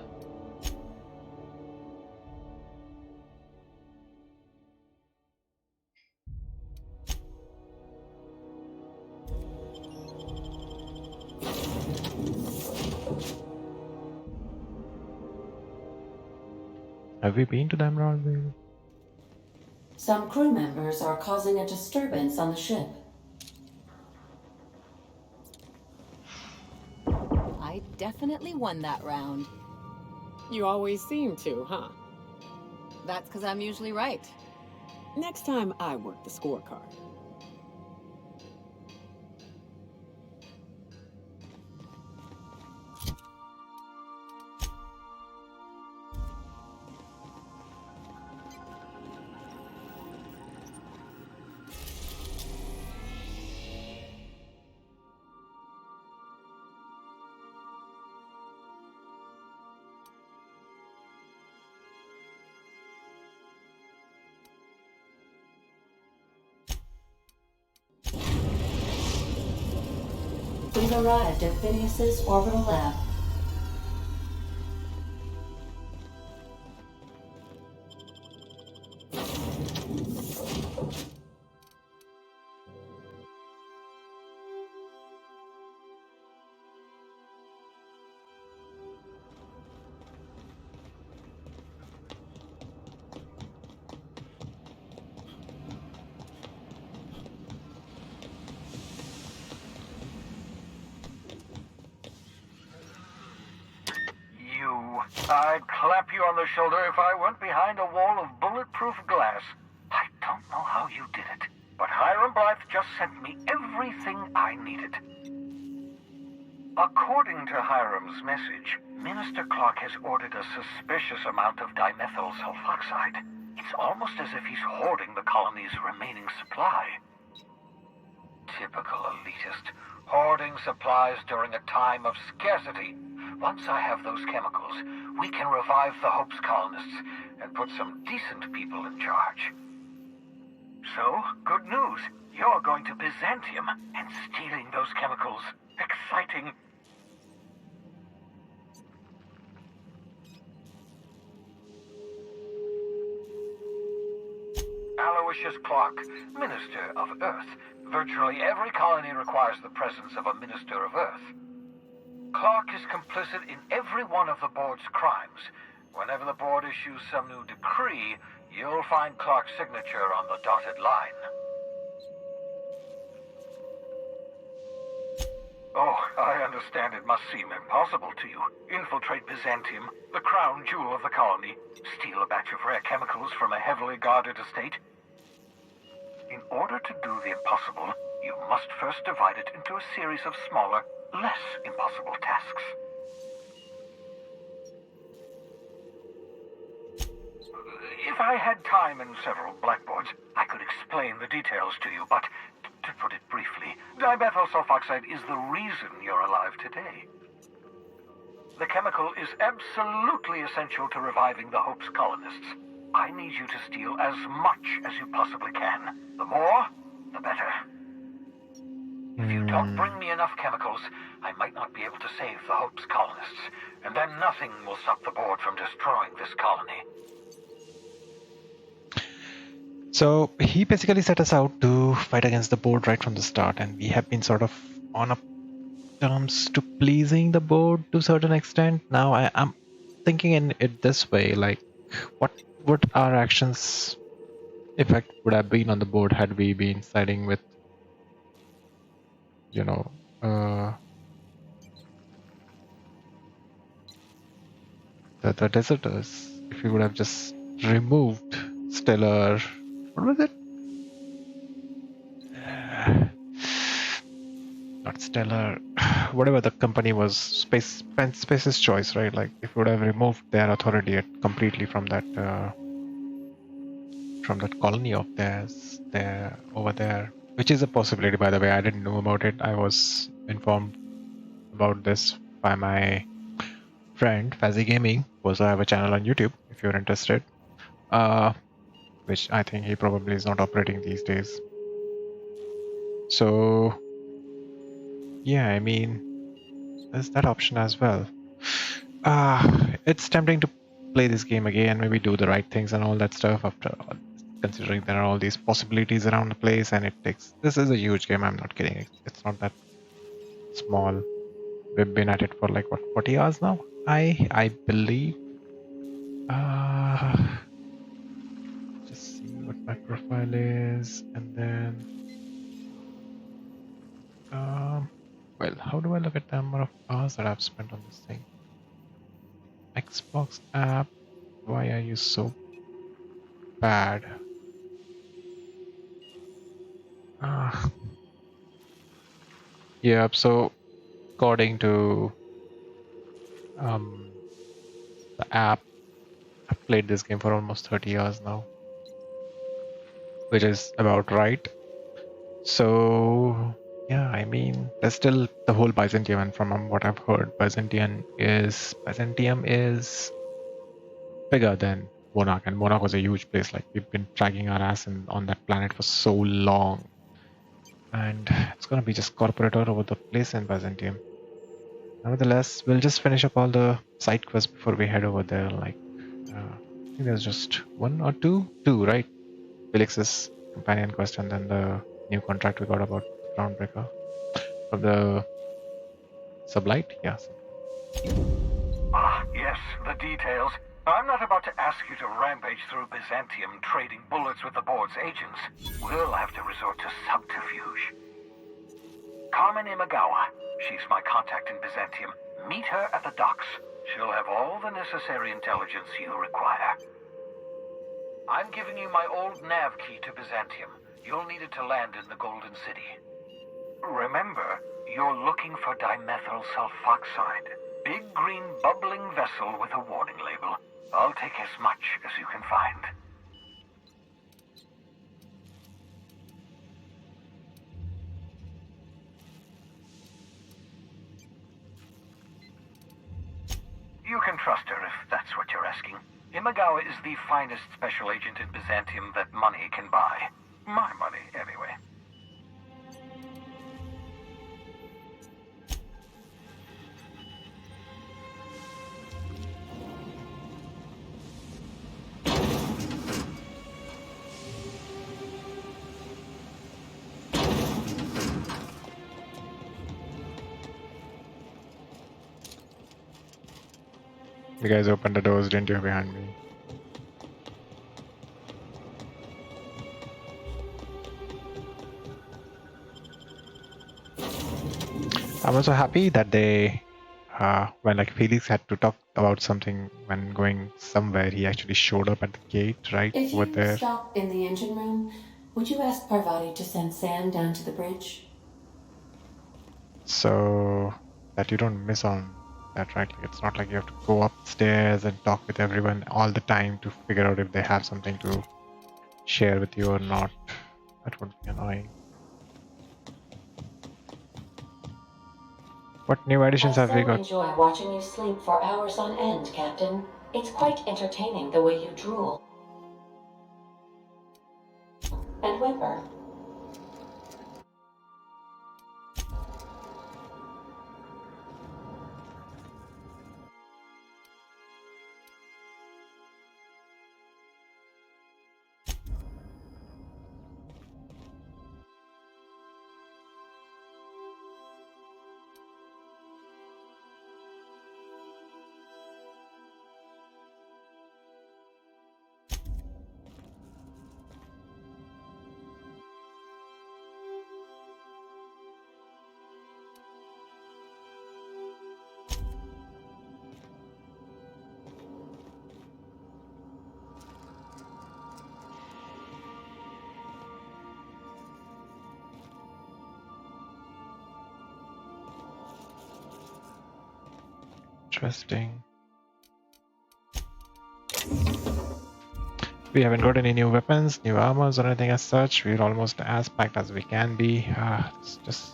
Have we been to the Emerald Vale? Some crew members are causing a disturbance on the ship. I definitely won that round. You always seem to, huh? That's because I'm usually right. Next time I work the scorecard. We've arrived at Phineas's orbital lab. I'd clap you on the shoulder if I went behind a wall of bulletproof glass. I don't know how you did it, but Hiram Blythe just sent me everything I needed. According to Hiram's message, Minister Clark has ordered a suspicious amount of dimethyl sulfoxide. It's almost as if he's hoarding the colony's remaining supply. Typical elitist, hoarding supplies during a time of scarcity. Once I have those chemicals, we can revive the Hope's colonists and put some decent people in charge. So, good news. You're going to Byzantium and stealing those chemicals. Exciting. Aloysius Clark, Minister of Earth. Virtually every colony requires the presence of a Minister of Earth. Clark is complicit in every one of the board's crimes. Whenever the board issues some new decree, you'll find Clark's signature on the dotted line. Oh, I understand it must seem impossible to you. Infiltrate Byzantium, the crown jewel of the colony, steal a batch of rare chemicals from a heavily guarded estate. In order to do the impossible, you must first divide it into a series of smaller, less impossible tasks. If I had time and several blackboards, I could explain the details to you, but to put it briefly, dimethyl sulfoxide is the reason you're alive today. The chemical is absolutely essential to reviving the Hope's colonists. I need you to steal as much as you possibly can. The more, the better. If you don't bring me enough chemicals, I might not be able to save the Hope's colonists, and then nothing will stop the board from destroying this colony. So he basically set us out to fight against the board right from the start, and we have been sort of on a terms to pleasing the board to a certain extent. Now I'm thinking in it this way, like what would our actions effect would have been on the board had we been siding with, you know, the deserters. If we would have just removed Stellar, what was it? Not Stellar, whatever the company was, Space's Choice, right? Like if we would have removed their authority completely from that colony of theirs there over there, which is a possibility, by the way. I didn't know about it. I was informed about this by my friend Fazzy Gaming. Also, I have a channel on YouTube if you're interested, which I think he probably is not operating these days. So yeah, I mean, there's that option as well. It's tempting to play this game again, maybe do the right things and all that stuff, after all, considering there are all these possibilities around the place, and this is a huge game, I'm not kidding. It's not that small. We've been at it for like, what, 40 hours now? I believe. Just see what my profile is, and then well, how do I look at the number of hours that I've spent on this thing? Xbox app, why are you so bad? Yeah, so according to the app, I've played this game for almost 30 hours now, which is about right. So yeah, I mean, there's still the whole Byzantium, and from what I've heard, Byzantium is bigger than Monarch, and Monarch was a huge place. Like, we've been dragging our ass on that planet for so long, and it's gonna be just corporate all over the place in Byzantium. Nevertheless, we'll just finish up all the side quests before we head over there. Like, I think there's just one or two, right? Felix's companion quest, and then the new contract we got about Groundbreaker of the Sublight. Yes. Ah, yes, the details. I'm not about to ask you to rampage through Byzantium trading bullets with the board's agents. We'll have to resort to subterfuge. Carmen Imagawa. She's my contact in Byzantium. Meet her at the docks. She'll have all the necessary intelligence you require. I'm giving you my old nav key to Byzantium. You'll need it to land in the Golden City. Remember, you're looking for dimethyl sulfoxide. Big green bubbling vessel with a warning label. I'll take as much as you can find. You can trust her if that's what you're asking. Imagawa is the finest special agent in Byzantium that money can buy. My money, anyway. You guys opened the doors, didn't you, behind me? I'm also happy that they, when like Felix had to talk about something when going somewhere, he actually showed up at the gate right If over you there. stop in the engine room, would you ask Parvati to send Sam down to the bridge? So that you don't miss on that, right? Like, it's not like you have to go upstairs and talk with everyone all the time to figure out if they have something to share with you or not. That would be annoying. What new additions I have we so got? enjoy watching you sleep for hours on end, Captain. It's quite entertaining the way you drool and whimper. Interesting. We haven't got any new weapons, new armors, or anything as such. We're almost as packed as we can be. It's just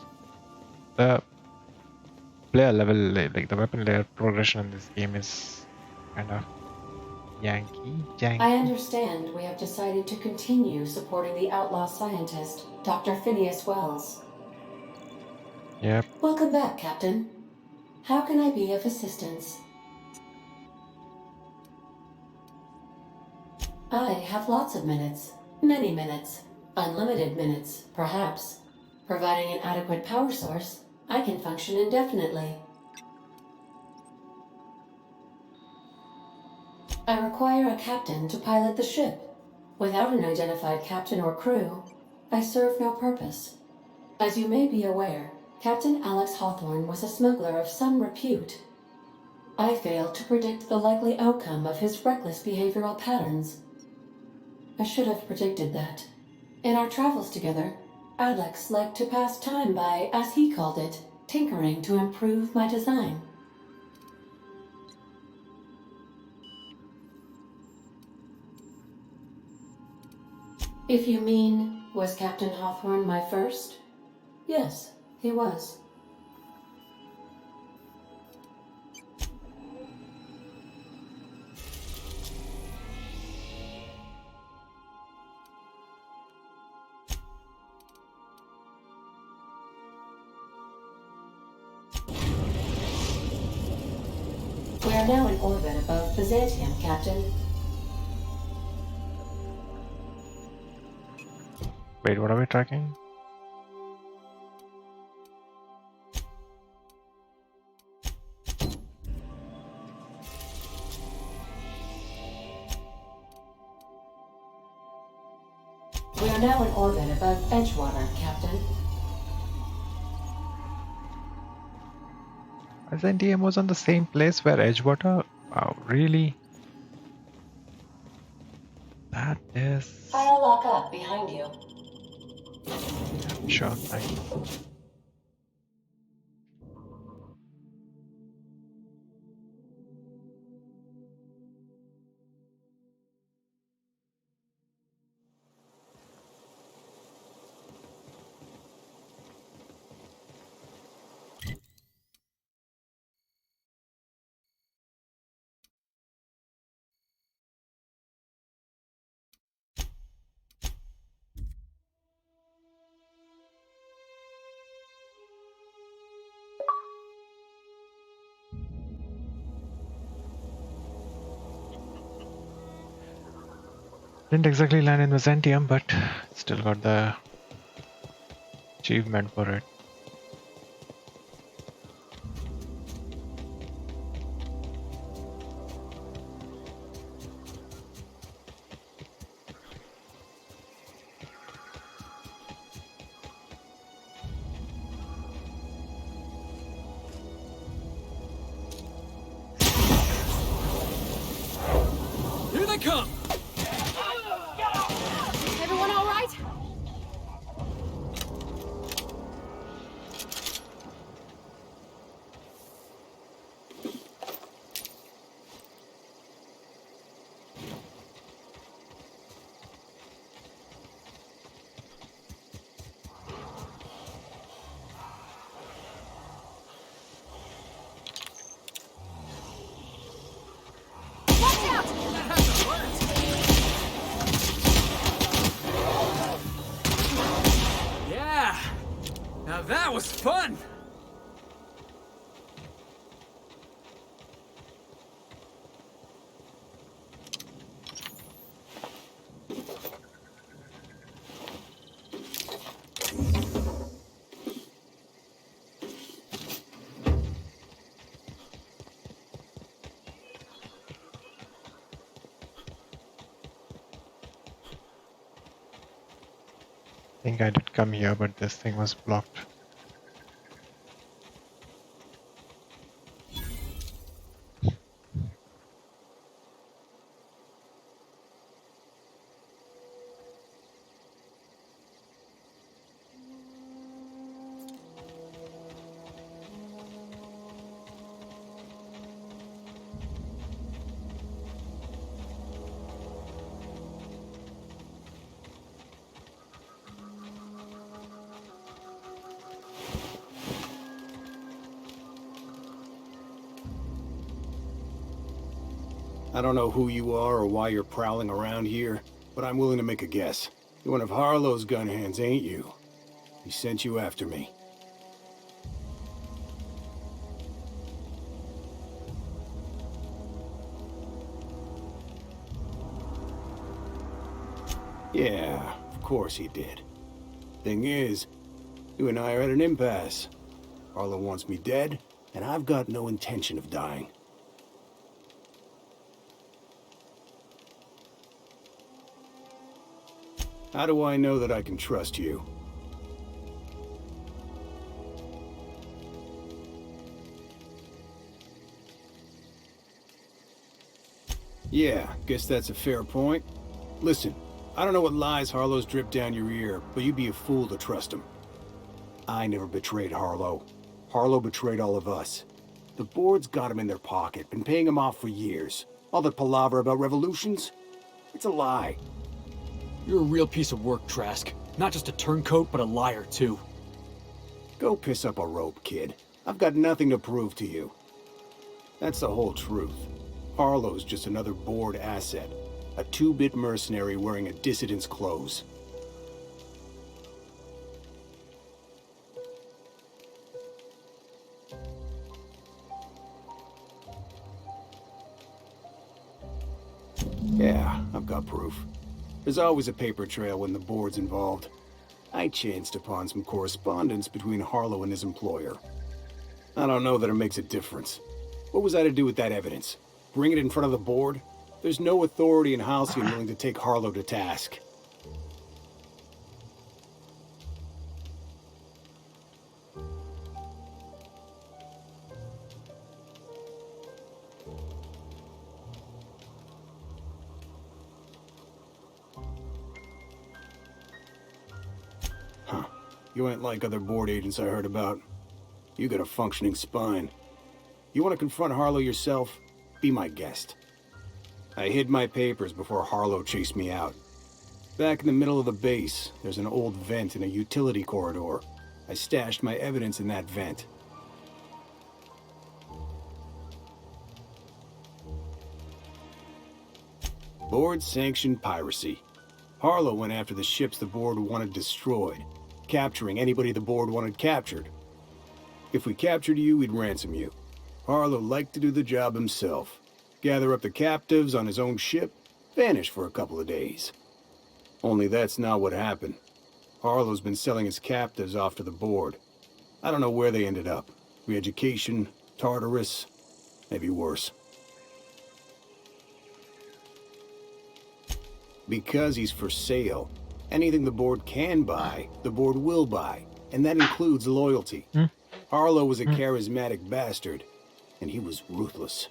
the player level, like the weapon layer progression in this game is kind of janky. I understand we have decided to continue supporting the outlaw scientist, Dr. Phineas Wells. Yep. Welcome back, Captain. How can I be of assistance? I have lots of minutes. Many minutes. Unlimited minutes, perhaps. Providing an adequate power source, I can function indefinitely. I require a captain to pilot the ship. Without an identified captain or crew, I serve no purpose. As you may be aware, Captain Alex Hawthorne was a smuggler of some repute. I failed to predict the likely outcome of his reckless behavioral patterns. I should have predicted that. In our travels together, Alex liked to pass time by, as he called it, tinkering to improve my design. If you mean, was Captain Hawthorne my first? Yes, he was. We are now in orbit above Byzantium, Captain. Wait, what are we tracking? We are now in orbit above Edgewater, Captain. Byzantium was on the same place where Edgewater? Wow, really? That is... I'll lock up behind you. Sure, thank you. Didn't exactly land in Byzantium, but still got the achievement for it. Here they come! Everyone all right? Watch out! Yeah! Now that was fun! I think I did come here, but this thing was blocked. I don't know who you are or why you're prowling around here, but I'm willing to make a guess. You're one of Harlow's gun hands, ain't you? He sent you after me. Yeah, of course he did. Thing is, you and I are at an impasse. Harlow wants me dead, and I've got no intention of dying. How do I know that I can trust you? Yeah, guess that's a fair point. Listen, I don't know what lies Harlow's dripped down your ear, but you'd be a fool to trust him. I never betrayed Harlow. Harlow betrayed all of us. The board's got him in their pocket, been paying him off for years. All that palaver about revolutions? It's a lie. You're a real piece of work, Trask. Not just a turncoat, but a liar, too. Go piss up a rope, kid. I've got nothing to prove to you. That's the whole truth. Harlow's just another board asset. A two-bit mercenary wearing a dissident's clothes. Yeah, I've got proof. There's always a paper trail when the board's involved. I chanced upon some correspondence between Harlow and his employer. I don't know that it makes a difference. What was I to do with that evidence? Bring it in front of the board? There's no authority in Halcyon willing to take Harlow to task. Huh. You ain't like other board agents I heard about. You got a functioning spine. You want to confront Harlow yourself? Be my guest. I hid my papers before Harlow chased me out. Back in the middle of the base, there's an old vent in a utility corridor. I stashed my evidence in that vent. Board-sanctioned piracy. Harlow went after the ships the board wanted destroyed, capturing anybody the board wanted captured. If we captured you, we'd ransom you. Harlow liked to do the job himself. Gather up the captives on his own ship, vanish for a couple of days. Only that's not what happened. Harlow's been selling his captives off to the board. I don't know where they ended up. Re-education, Tartarus, maybe worse. Because he's for sale. Anything the board can buy, the board will buy. And that includes loyalty. Harlow was a charismatic bastard, and he was ruthless.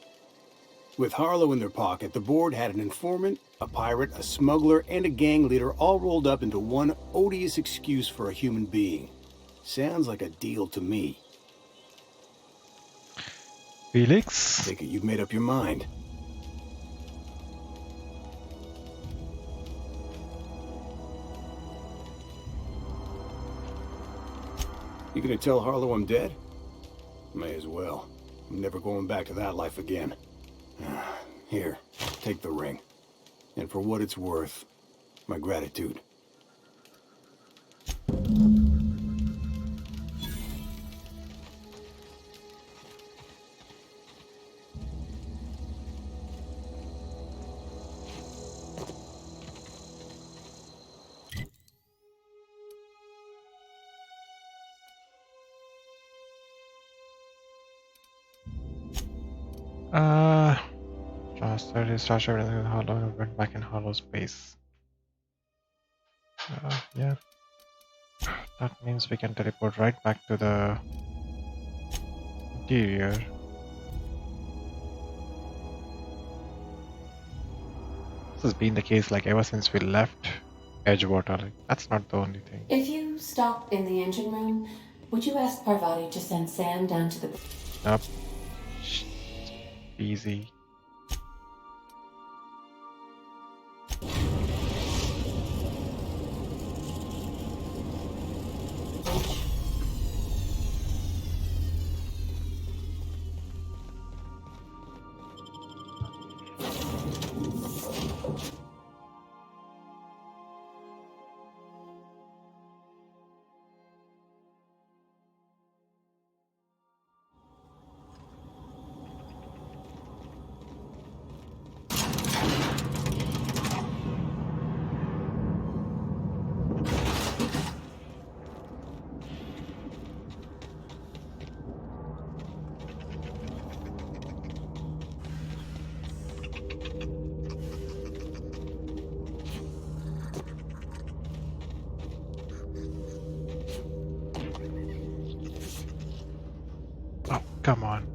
With Harlow in their pocket, the board had an informant, a pirate, a smuggler, and a gang leader all rolled up into one odious excuse for a human being. Sounds like a deal to me. Felix? Take it you've made up your mind. You gonna tell Harlow I'm dead? May as well. I'm never going back to that life again. Here, take the ring. And for what it's worth, my gratitude. Transfer restart everything with Hollow and went back in Hollow space. Yeah. That means we can teleport right back to the interior. This has been the case like ever since we left Edgewater. Like, that's not the only thing. If you stop in the engine room, would you ask Parvati to send Sam down to the... Nope. Easy. Oh, come on.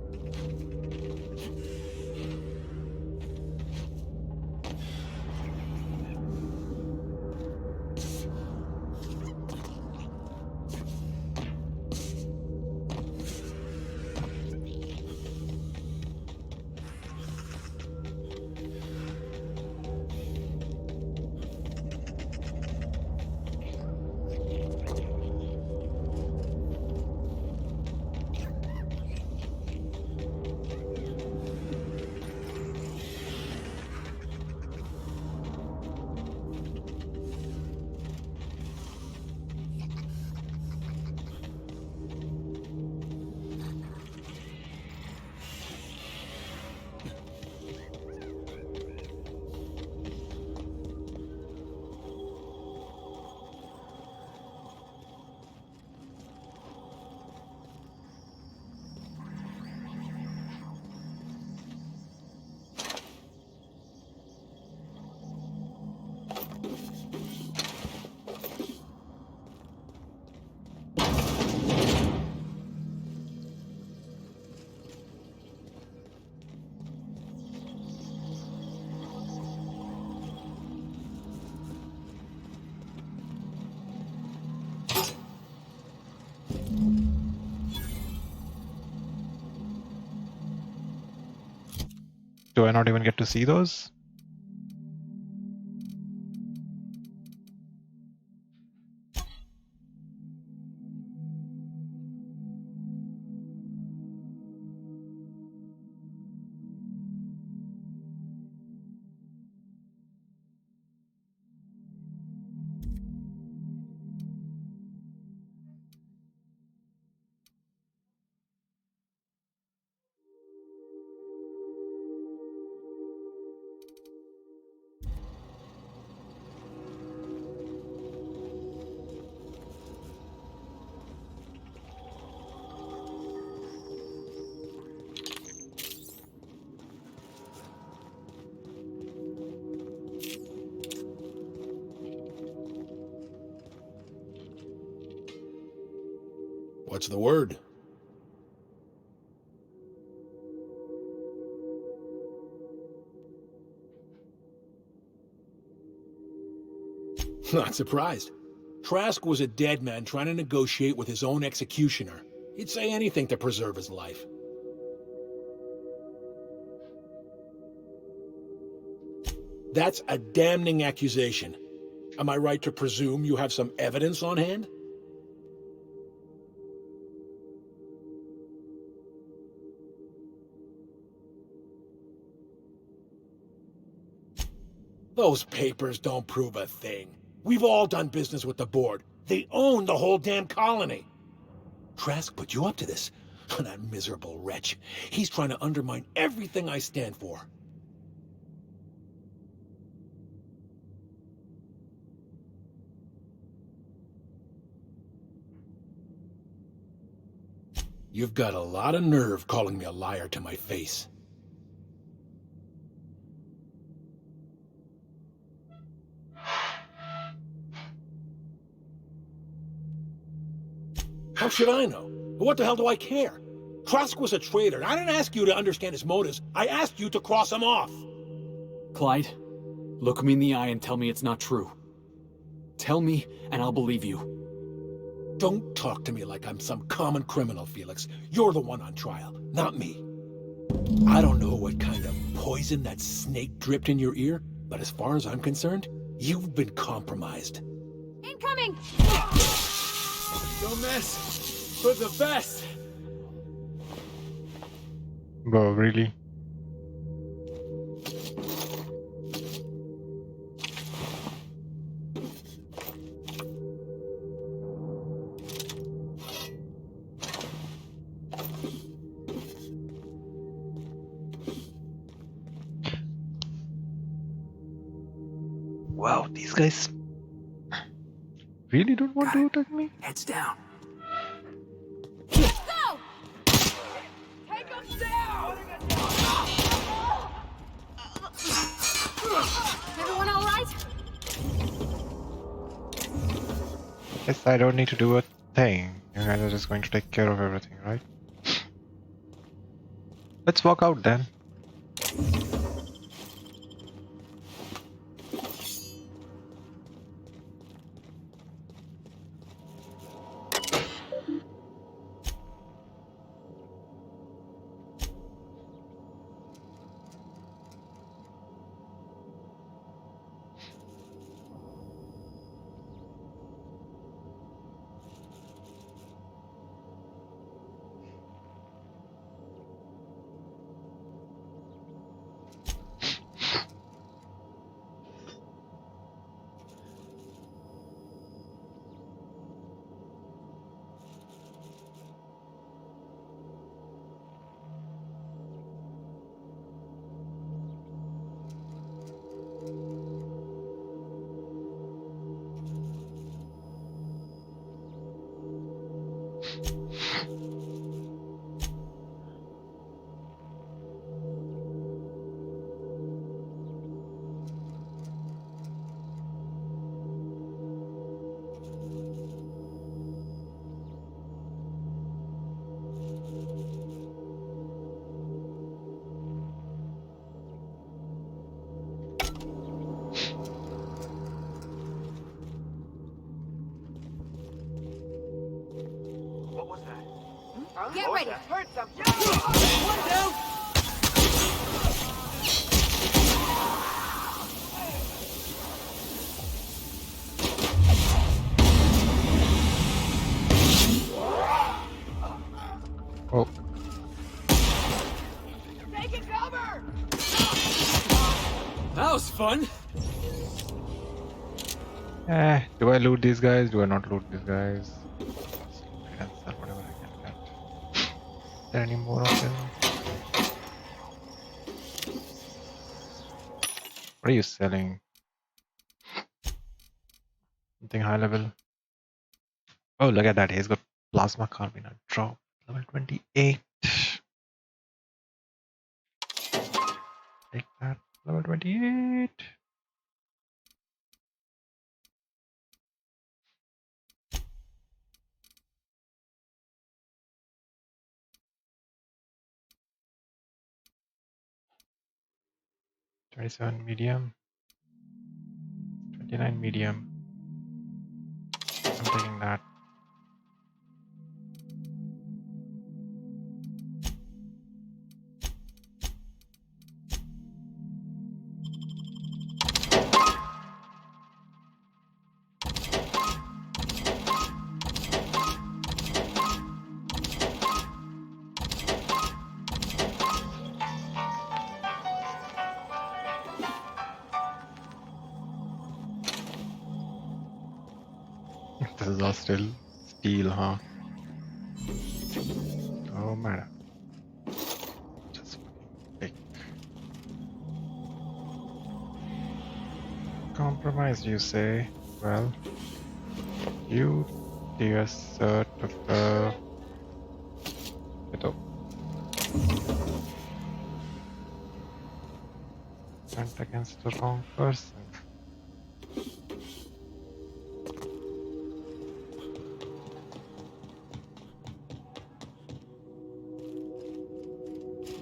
Do I not even get to see those? What's the word? Not surprised. Trask was a dead man trying to negotiate with his own executioner. He'd say anything to preserve his life. That's a damning accusation. Am I right to presume you have some evidence on hand? Those papers don't prove a thing. We've all done business with the board. They own the whole damn colony. Trask put you up to this. That miserable wretch. He's trying to undermine everything I stand for. You've got a lot of nerve calling me a liar to my face. How should I know? What the hell do I care? Trask was a traitor. I didn't ask you to understand his motives. I asked you to cross him off. Clyde, look me in the eye and tell me it's not true. Tell me, and I'll believe you. Don't talk to me like I'm some common criminal, Felix. You're the one on trial, not me. I don't know what kind of poison that snake dripped in your ear, but as far as I'm concerned, you've been compromised. Incoming! Don't mess with the best! Bro, really? Wow, these guys really don't want to attack me? Heads down. Go! Take him down! Everyone all right? Guess I don't need to do a thing. You guys are just going to take care of everything, right? Let's walk out then. Get ready! Heard something. One down! Oh. Taking cover! That was fun! Do I loot these guys? Do I not loot these guys? I can sell whatever I can get. Is there any more of them? What are you selling? Something high level. Oh, look at that. He's got plasma carbine drop. Level 28. Take that. Level 28. 27 medium. 29 medium. I'm taking that. This is all still steel, huh? Oh man. Just fucking take. Compromise, you say? Well, you, dear sir, took the went against the wrong person.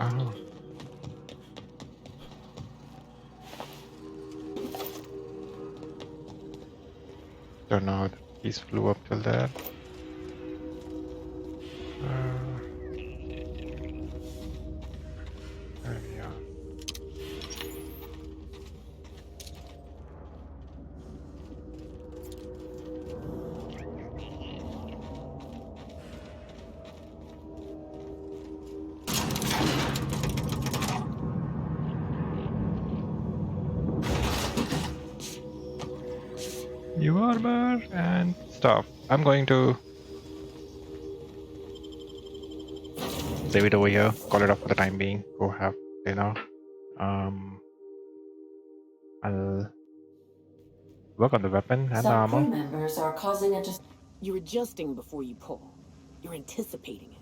Oh. Don't know how the piece flew up till there. There we are. New armor and stuff. I'm going to save it over here. Call it off for the time being. Go have dinner. I'll work on the weapon and the Some crew armor. members are causing a You're adjusting before you pull. You're anticipating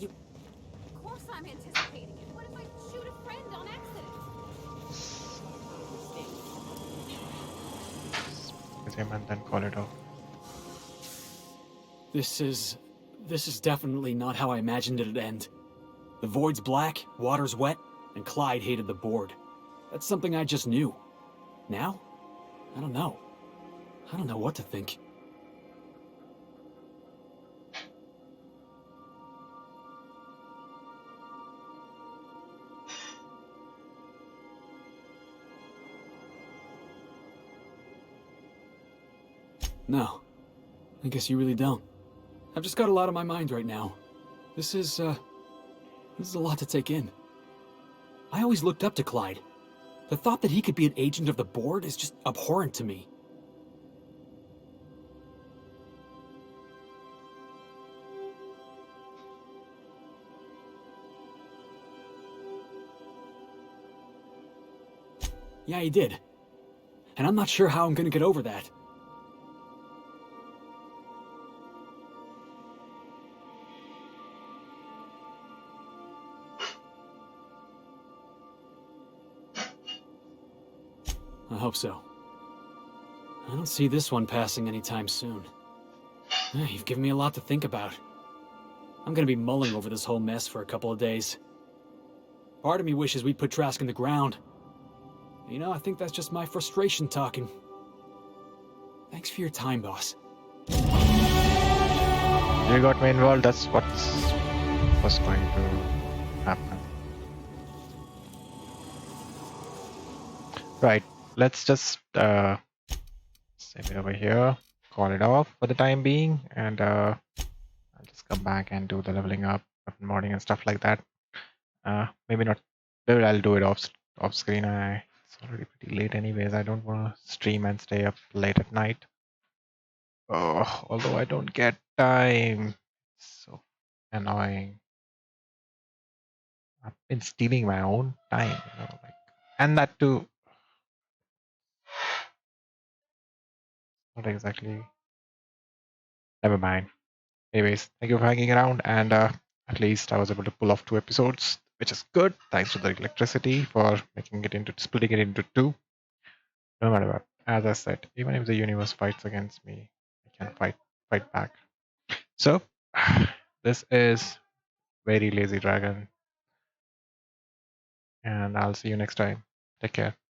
it. Of course I'm anticipating it. What if I shoot a friend on accident? With him and then call it off. This is definitely not how I imagined it'd end. The void's black, water's wet, and Clyde hated the board. That's something I just knew. Now? I don't know. I don't know what to think. No. I guess you really don't. I've just got a lot on my mind right now. This is a lot to take in. I always looked up to Clyde. The thought that he could be an agent of the board is just abhorrent to me. Yeah, he did. And I'm not sure how I'm gonna get over that. I hope so. I don't see this one passing anytime soon. You've given me a lot to think about. I'm gonna be mulling over this whole mess for a couple of days. Part of me wishes we'd put Trask in the ground. You know, I think that's just my frustration talking. Thanks for your time, boss. You got me involved, that's what's going to happen. Right, let's just save it over here, call it off for the time being, and I'll just come back and do the leveling up, weapon modding and stuff like that. Maybe not, maybe I'll do it off screen. It's already pretty late anyways. I don't want to stream and stay up late at night. Oh, although I don't get time. It's so annoying. I've been stealing my own time, and that too. Not exactly. Never mind. Anyways, thank you for hanging around, and at least I was able to pull off 2 episodes, which is good. Thanks to the electricity for splitting it into 2. No matter what, as I said, even if the universe fights against me, I can fight back. So, this is Very Lazy Dragon, and I'll see you next time. Take care.